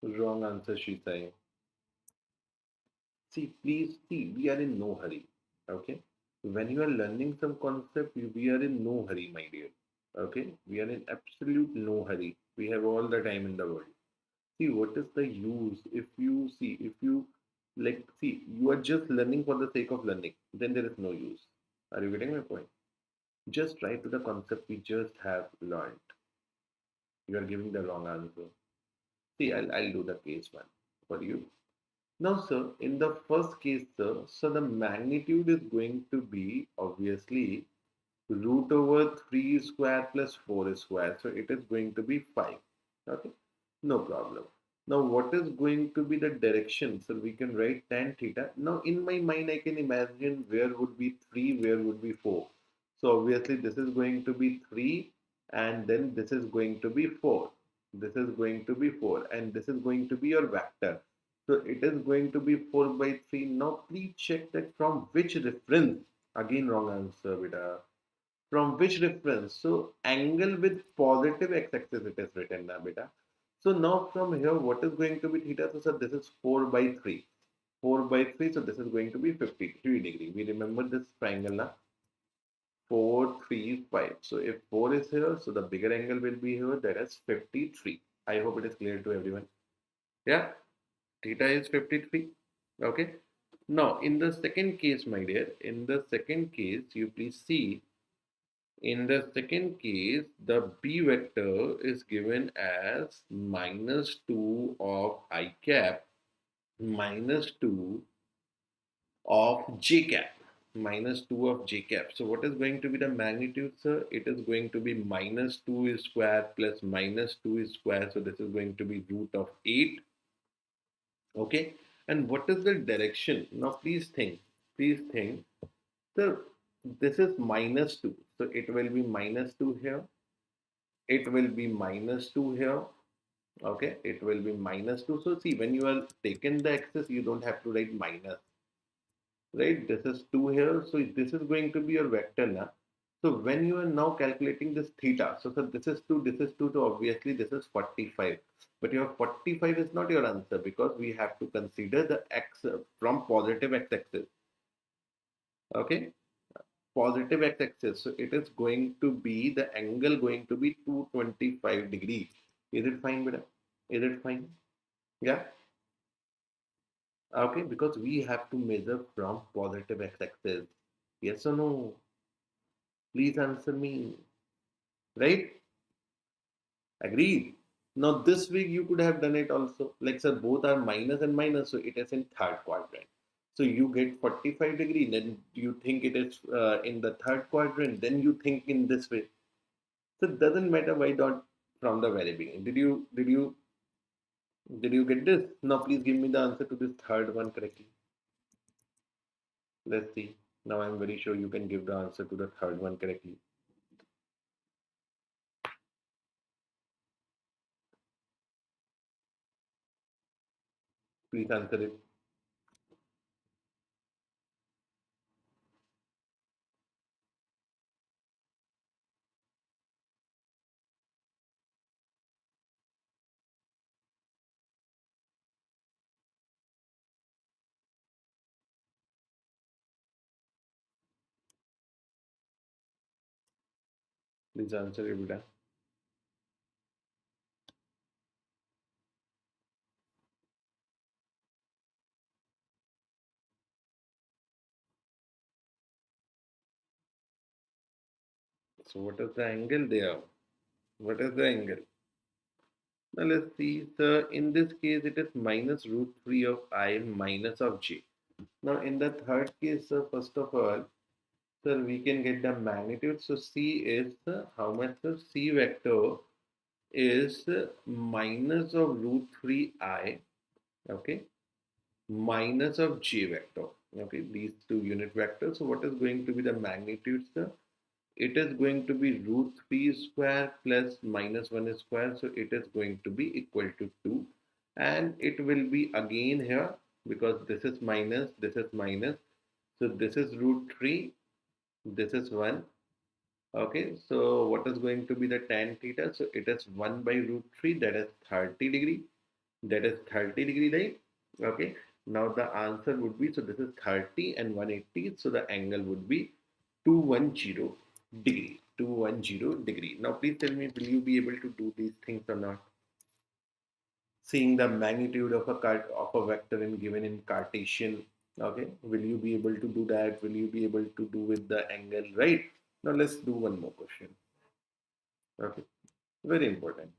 Wrong answer, Shita. See, please see, we are in no hurry. Okay. When you are learning some concept, we are in no hurry, my dear. Okay. We are in absolute no hurry. We have all the time in the world. See, what is the use if you see, if you like, see, you are just learning for the sake of learning, then there is no use. Are you getting my point? Just try to the concept we just have learned. You are giving the wrong answer. See, I'll do the case one for you. Now, sir, in the first case, sir, so the magnitude is going to be obviously root over 3 square plus 4 square. So it is going to be 5. Okay, no problem. Now, what is going to be the direction? So we can write tan theta. Now, in my mind, I can imagine where would be 3, where would be 4. So obviously, this is going to be 3, and then this is going to be 4. This is going to be 4 and this is going to be your vector. So it is going to be 4 by 3. Now please check that from which reference. Again wrong answer, beta. From which reference? So angle with positive x-axis it is written now, beta. So now from here, what is going to be theta? So sir, this is 4 by 3. 4 by 3, so this is going to be 53 degree. We remember this triangle now. 4, 3, 5. So if 4 is here, so the bigger angle will be here, that is 53. I hope it is clear to everyone. Yeah, theta is 53. Okay. Now, in the second case, my dear, in the second case, you please see, in the second case, the B vector is given as minus 2 of I cap minus 2 of j cap, minus 2 of j cap. So what is going to be the magnitude, sir? It is going to be minus 2 square plus minus 2 square. So this is going to be root of 8. Okay. And what is the direction? Now please think. Please think. So this is minus 2. So it will be minus 2 here. It will be minus 2 here. Okay. It will be minus 2. So see, when you are taken the axis, you don't have to write minus. Right, this is 2 here, so this is going to be your vector now. So when you are now calculating this theta, so sir, this is 2, this is 2, so obviously this is 45, but your 45 is not your answer because we have to consider the x from positive x-axis. Okay, positive x-axis, so it is going to be the angle going to be 225 degrees. Is it fine, beta? Is it fine? Yeah. Okay, because we have to measure from positive x-axis. Yes or no? Please answer me. Right? Agreed. Now this week you could have done it also. Like sir, both are minus and minus, so it is in third quadrant. So you get 45 degree, then you think it is in the third quadrant, then you think in this way. So it doesn't matter why not from the very beginning. Did you get this? Now please give me the answer to this third one correctly. Let's see. Now I'm very sure you can give the answer to the third one correctly. Please answer it. Please answer it, Buddha. So what is the angle there? What is the angle? Now let's see. So in this case, it is minus root 3 of I minus of j. Now in the third case, first of all, sir, we can get the magnitude. So C is how much? So C vector is minus of root 3I, okay, minus of j vector. Okay, these two unit vectors. So what is going to be the magnitude, sir? It is going to be root 3 square plus minus 1 square. So it is going to be equal to 2. And it will be again here because this is minus, this is minus. So this is root 3, this is 1. Okay, so what is going to be the tan theta? So it is 1 by root 3, that is 30 degree. That is 30 degree, right? Okay, now the answer would be, so this is 30 and 180. So the angle would be 210 degree. 210 degree. Now please tell me, will you be able to do these things or not? Seeing the magnitude of a vector in given in Cartesian. Okay, will you be able to do that? Will you be able to do with the angle, right? Now let's do one more question. Okay, very important.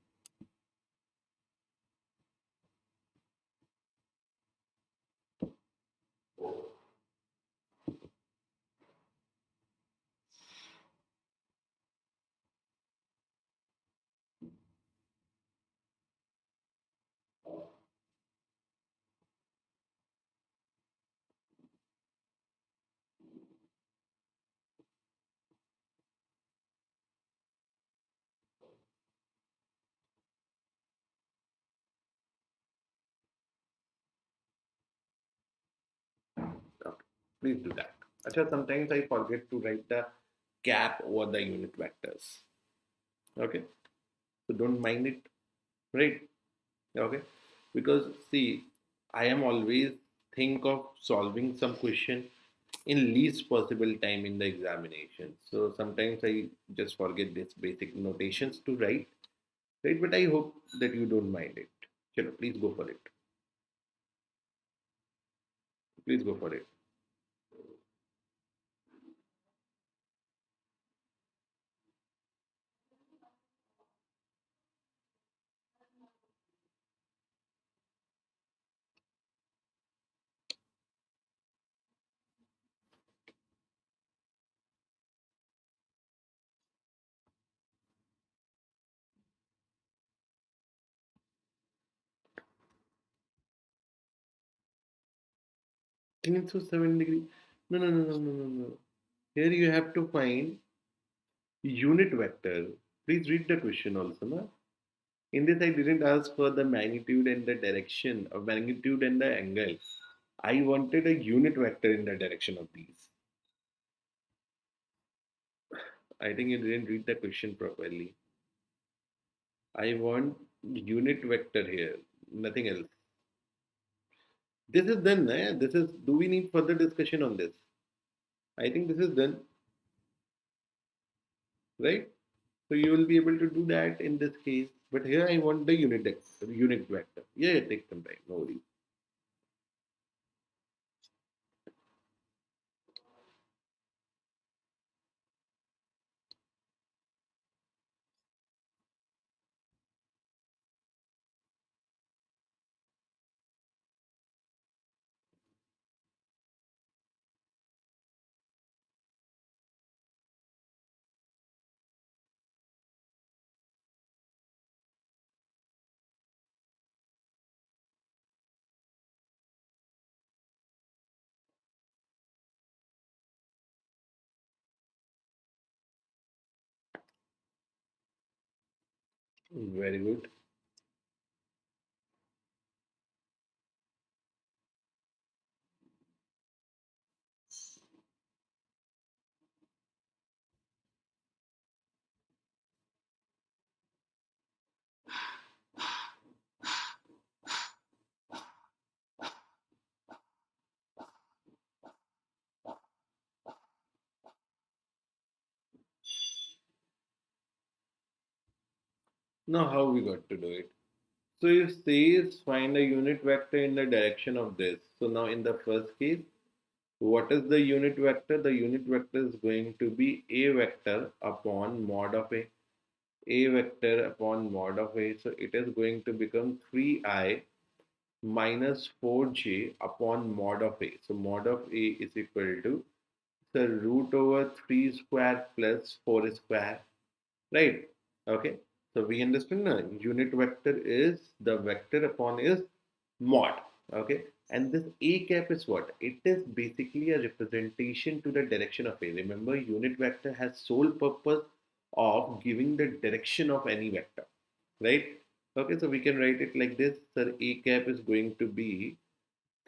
Please do that. Achha, sometimes I forget to write the cap over the unit vectors. Okay, so don't mind it, right? Okay, because see, I am always think of solving some question in least possible time in the examination. So sometimes I just forget this basic notations to write, right? But I hope that you don't mind it. Chalo, please go for it. Please go for it. Can it so 7 degree? No, no, no, no, no, no, no. Here you have to find unit vector. Please read the question also, na? In this, I didn't ask for the magnitude and the direction of magnitude and the angle. I wanted a unit vector in the direction of these. I think you didn't read the question properly. I want unit vector here, nothing else. This is done. This is. Do we need further discussion on this? I think this is done, right? So you will be able to do that in this case. But here I want the unit vector. Yeah, yeah, take some time. No worries. Very good. Now how we got to do it? So it says find a unit vector in the direction of this. So now in the first case, what is the unit vector? The unit vector is going to be a vector upon mod of a vector upon mod of a. So it is going to become 3i minus 4j upon mod of a. So mod of a is equal to the root over 3 square plus 4 square, right? Okay, so we understand now unit vector is the vector upon is mod. Okay, and this a cap is what? It is basically a representation to the direction of a. Remember, unit vector has sole purpose of giving the direction of any vector, right? Okay, so we can write it like this. Sir, a cap is going to be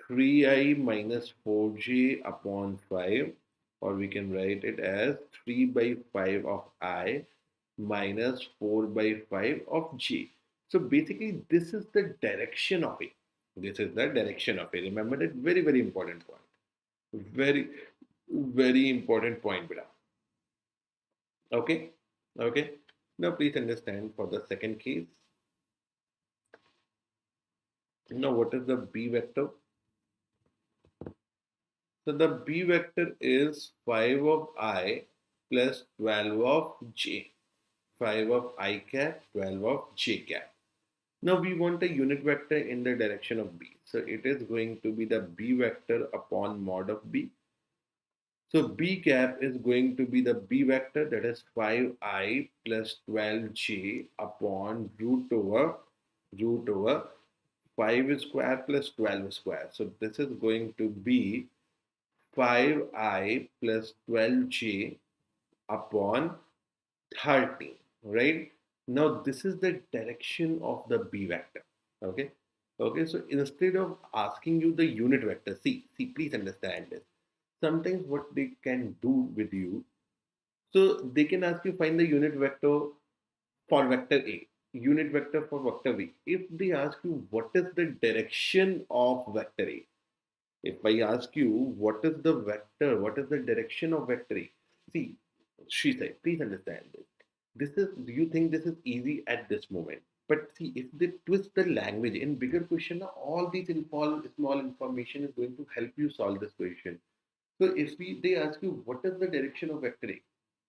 3i minus 4j upon 5, or we can write it as 3 by 5 of i minus 4 by 5 of j. So basically, this is the direction of a. This is the direction of a. Remember that very, very important point. Very, very important point, beta. Okay, okay. Now please understand for the second case. Now, what is the b vector? So the b vector is 5 of I plus 12 of j. 5 of I cap, 12 of j cap. Now we want a unit vector in the direction of b. So it is going to be the b vector upon mod of b. So b cap is going to be the b vector, that is 5i plus 12j upon root over 5 square plus 12 square. So this is going to be 5i plus 12j upon 30, right? Now this is the direction of the b vector. Okay, okay. So instead of asking you the unit vector, see, please understand this. sometimes what they can do with you, so they can ask you find the unit vector for vector A, unit vector for vector B. If they ask you what is the direction of vector A, if I ask you what is the vector, what is the direction of vector A, see, she said, please understand this. This is, do you think this is easy at this moment? But see, if they twist the language in bigger question, all these small information is going to help you solve this question. So if they ask you what is the direction of vector A,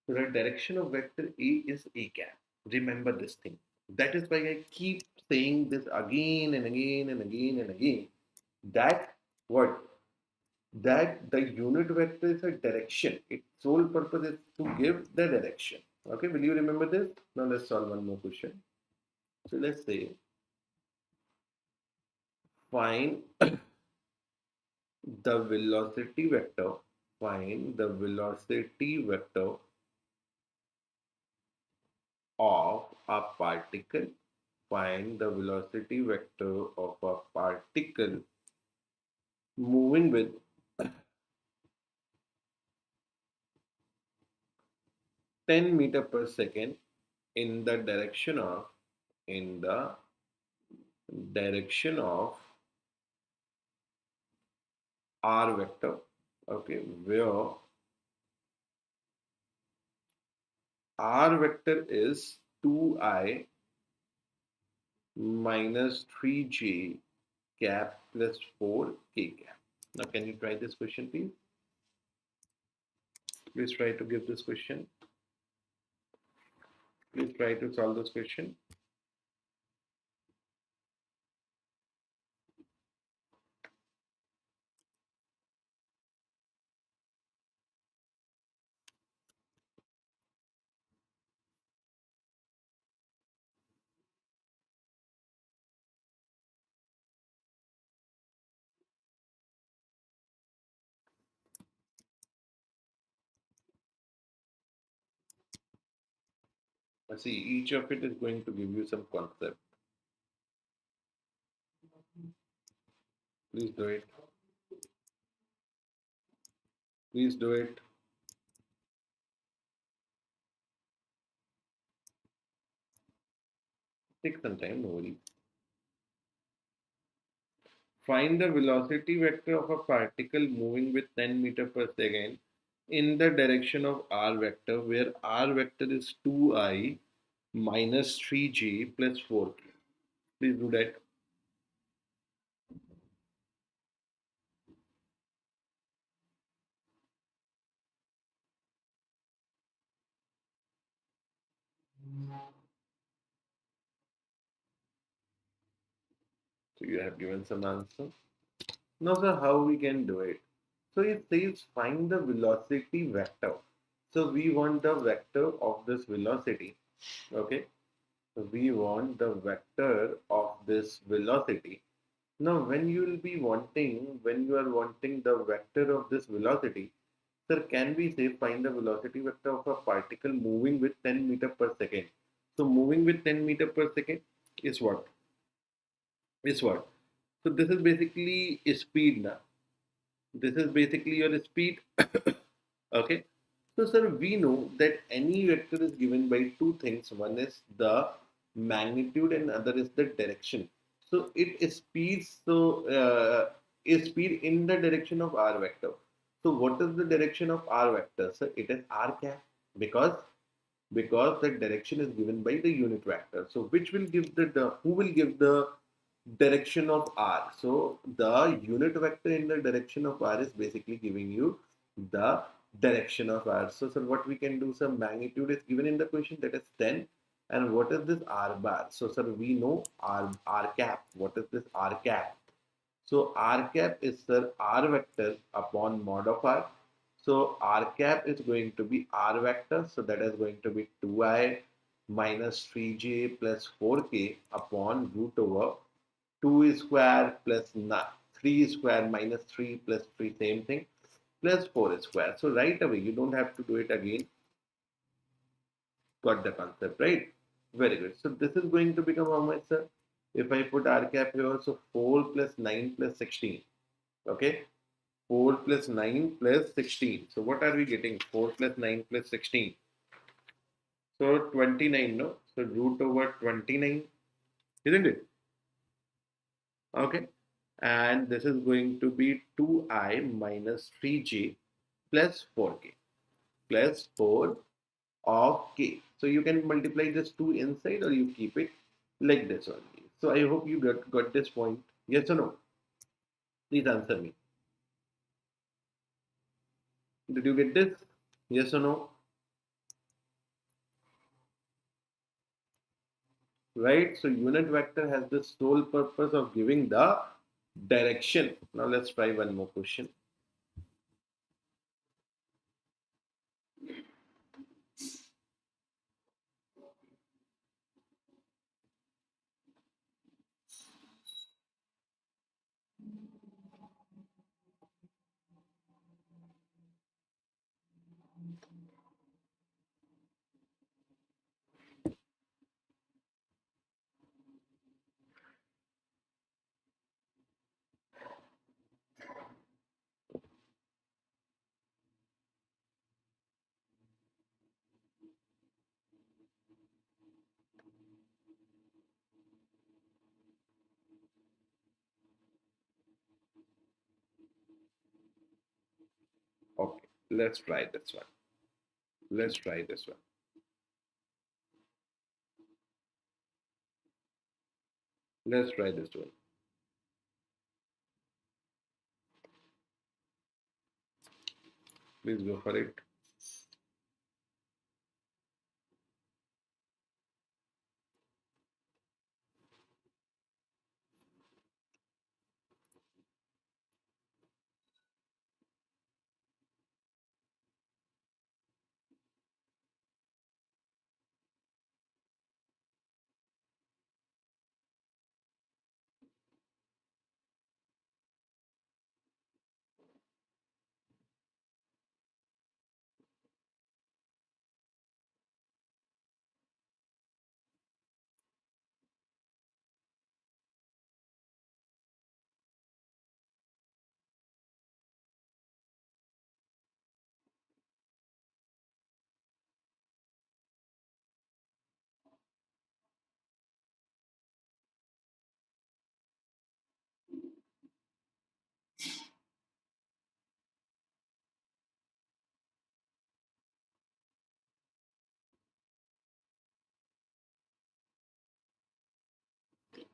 so the direction of vector A is A cap. Remember this thing. That is why I keep saying this again and again and again and again. That what? That the unit vector is a direction. Its sole purpose is to give the direction. Okay, will you remember this? Now let's solve one more question. So let's say find the velocity vector. Find the velocity vector of a particle. Find the velocity vector of a particle moving with 10 meter per second in the direction of r vector, okay, where r vector is 2I minus 3j cap plus 4k cap. Now can you try this question, please? Please try to give this question. Please try to solve this question. See, each of it is going to give you some concept. Please do it. Please do it. Take some time, no worries. Find the velocity vector of a particle moving with 10 meter per second in the direction of r vector, where r vector is 2I minus 3j plus 4k. Please do that. So you have given some answer. Now, sir, how we can do it? So it says find the velocity vector. So we want the vector of this velocity. Okay. So we want the vector of this velocity. Now, when you will be wanting, when you are wanting the vector of this velocity, sir, can we say find the velocity vector of a particle moving with 10 meter per second? So moving with 10 meter per second is what? Is what? So this is basically speed now. This is basically your speed. Okay. So sir, we know that any vector is given by two things. One is the magnitude and other is the direction. So it speeds, so is speed in the direction of r vector. So what is the direction of r vector? So it is r cap, because the direction is given by the unit vector. So which will give the who will give the direction of r? So the unit vector in the direction of r is basically giving you the direction of r. So sir, what we can do, some magnitude is given in the question, that is 10. And what is this r bar? So sir, we know r cap. What is this r cap? So r cap is, sir, r vector upon mod of r. So r cap is going to be r vector. So that is going to be 2I minus 3j plus 4k upon root over 2 square plus 3 square minus 3 plus 3, same thing, plus 4 square. So right away, you don't have to do it again. Got the concept, right? Very good. So this is going to become how much, sir? If I put r cap here, so 4 plus 9 plus 16. Okay. 4 plus 9 plus 16. So what are we getting? 4 plus 9 plus 16. So 29, no? So root over 29, isn't it? Okay. And this is going to be 2i minus 3j plus 4k plus 4 of k. So you can multiply this 2 inside or you keep it like this only. So I hope you got this point. Yes or no? Please answer me. Did you get this? Yes or no? Right? So unit vector has the sole purpose of giving the direction. Now let's try one more question. Okay, let's try this one. Let's try this one. Let's try this one. Please go for it.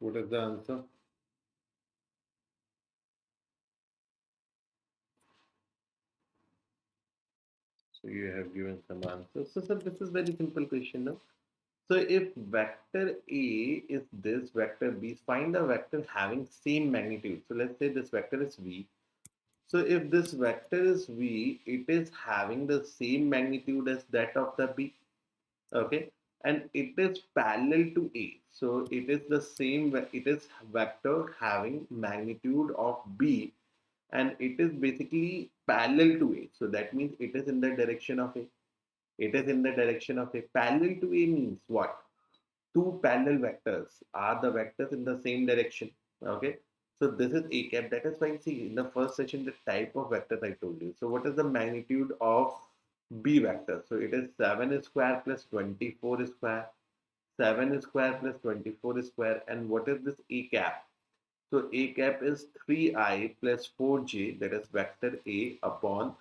What is the answer? So you have given some answers. So sir, this is very simple question now. So if vector A is this, vector B, find a vector having same magnitude. So let's say this vector is V. So if this vector is V, it is having the same magnitude as that of the B. Okay. And it is parallel to A. So it is the same, it is vector having magnitude of B and it is basically parallel to A. So that means it is in the direction of A. It is in the direction of A. Parallel to A means what? Two parallel vectors are the vectors in the same direction. Okay. So this is A cap. That is why see in the first session the type of vectors I told you. So what is the magnitude of B vector? So it is 7 square plus 24 square. 7 square plus 24 square. And what is this A cap? So A cap is 3i plus 4j, that is vector A upon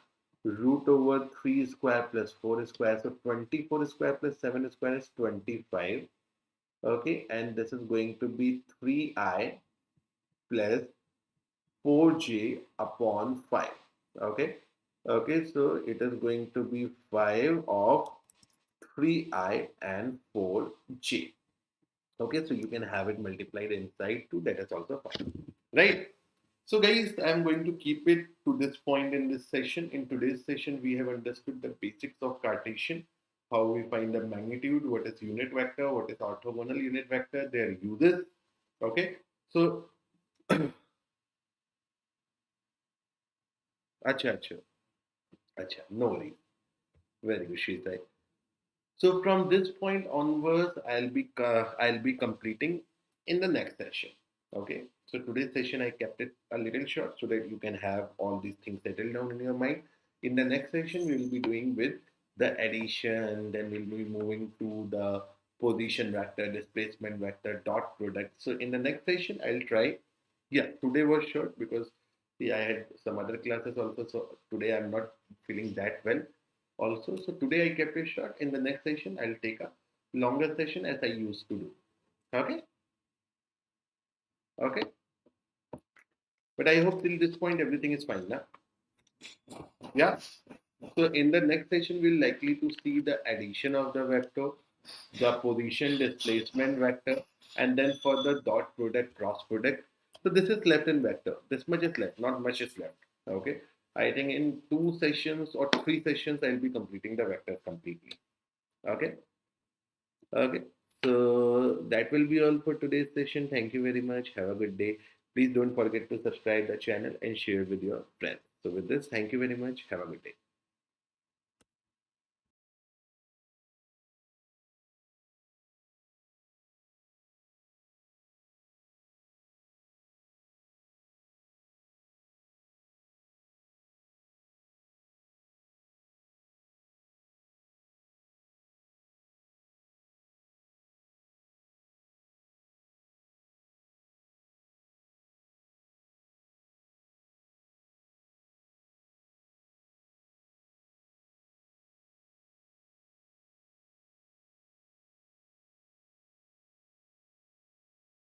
root over 3 square plus 4 square. So 24 square plus 7 square is 25. Okay, and this is going to be 3i plus 4j upon 5. Okay, okay, so it is going to be 5 of 3i and 4j. Okay, so you can have it multiplied inside too, that is also fine, right? So guys, I'm going to keep it to this point in this session. In today's session, we have understood the basics of Cartesian, how we find the magnitude, what is unit vector, what is orthogonal unit vector, their uses. Okay, so acha acha acha, no worries. Very good, Shreetai. So from this point onwards, I'll be completing in the next session. Okay, so today's session I kept it a little short so that you can have all these things settled down in your mind. In the next session, we will be doing with the addition, then we'll be moving to the position vector, displacement vector, dot product. So in the next session, I'll try. Yeah, today was short because see, I had some other classes also. So today I'm not feeling that well also. So today I kept it short. In the next session, I'll take a longer session as I used to do. Okay, okay. But I hope till this point everything is fine now. Yeah. So in the next session, we'll likely to see the addition of the vector, the position displacement vector, and then for the dot product, cross product. So this is left in vector. This much is left, not much is left. Okay. I think in 2 sessions or 3 sessions, I'll be completing the vector completely. Okay. Okay. So that will be all for today's session. Thank you very much. Have a good day. Please don't forget to subscribe the channel and share with your friends. So with this, thank you very much. Have a good day.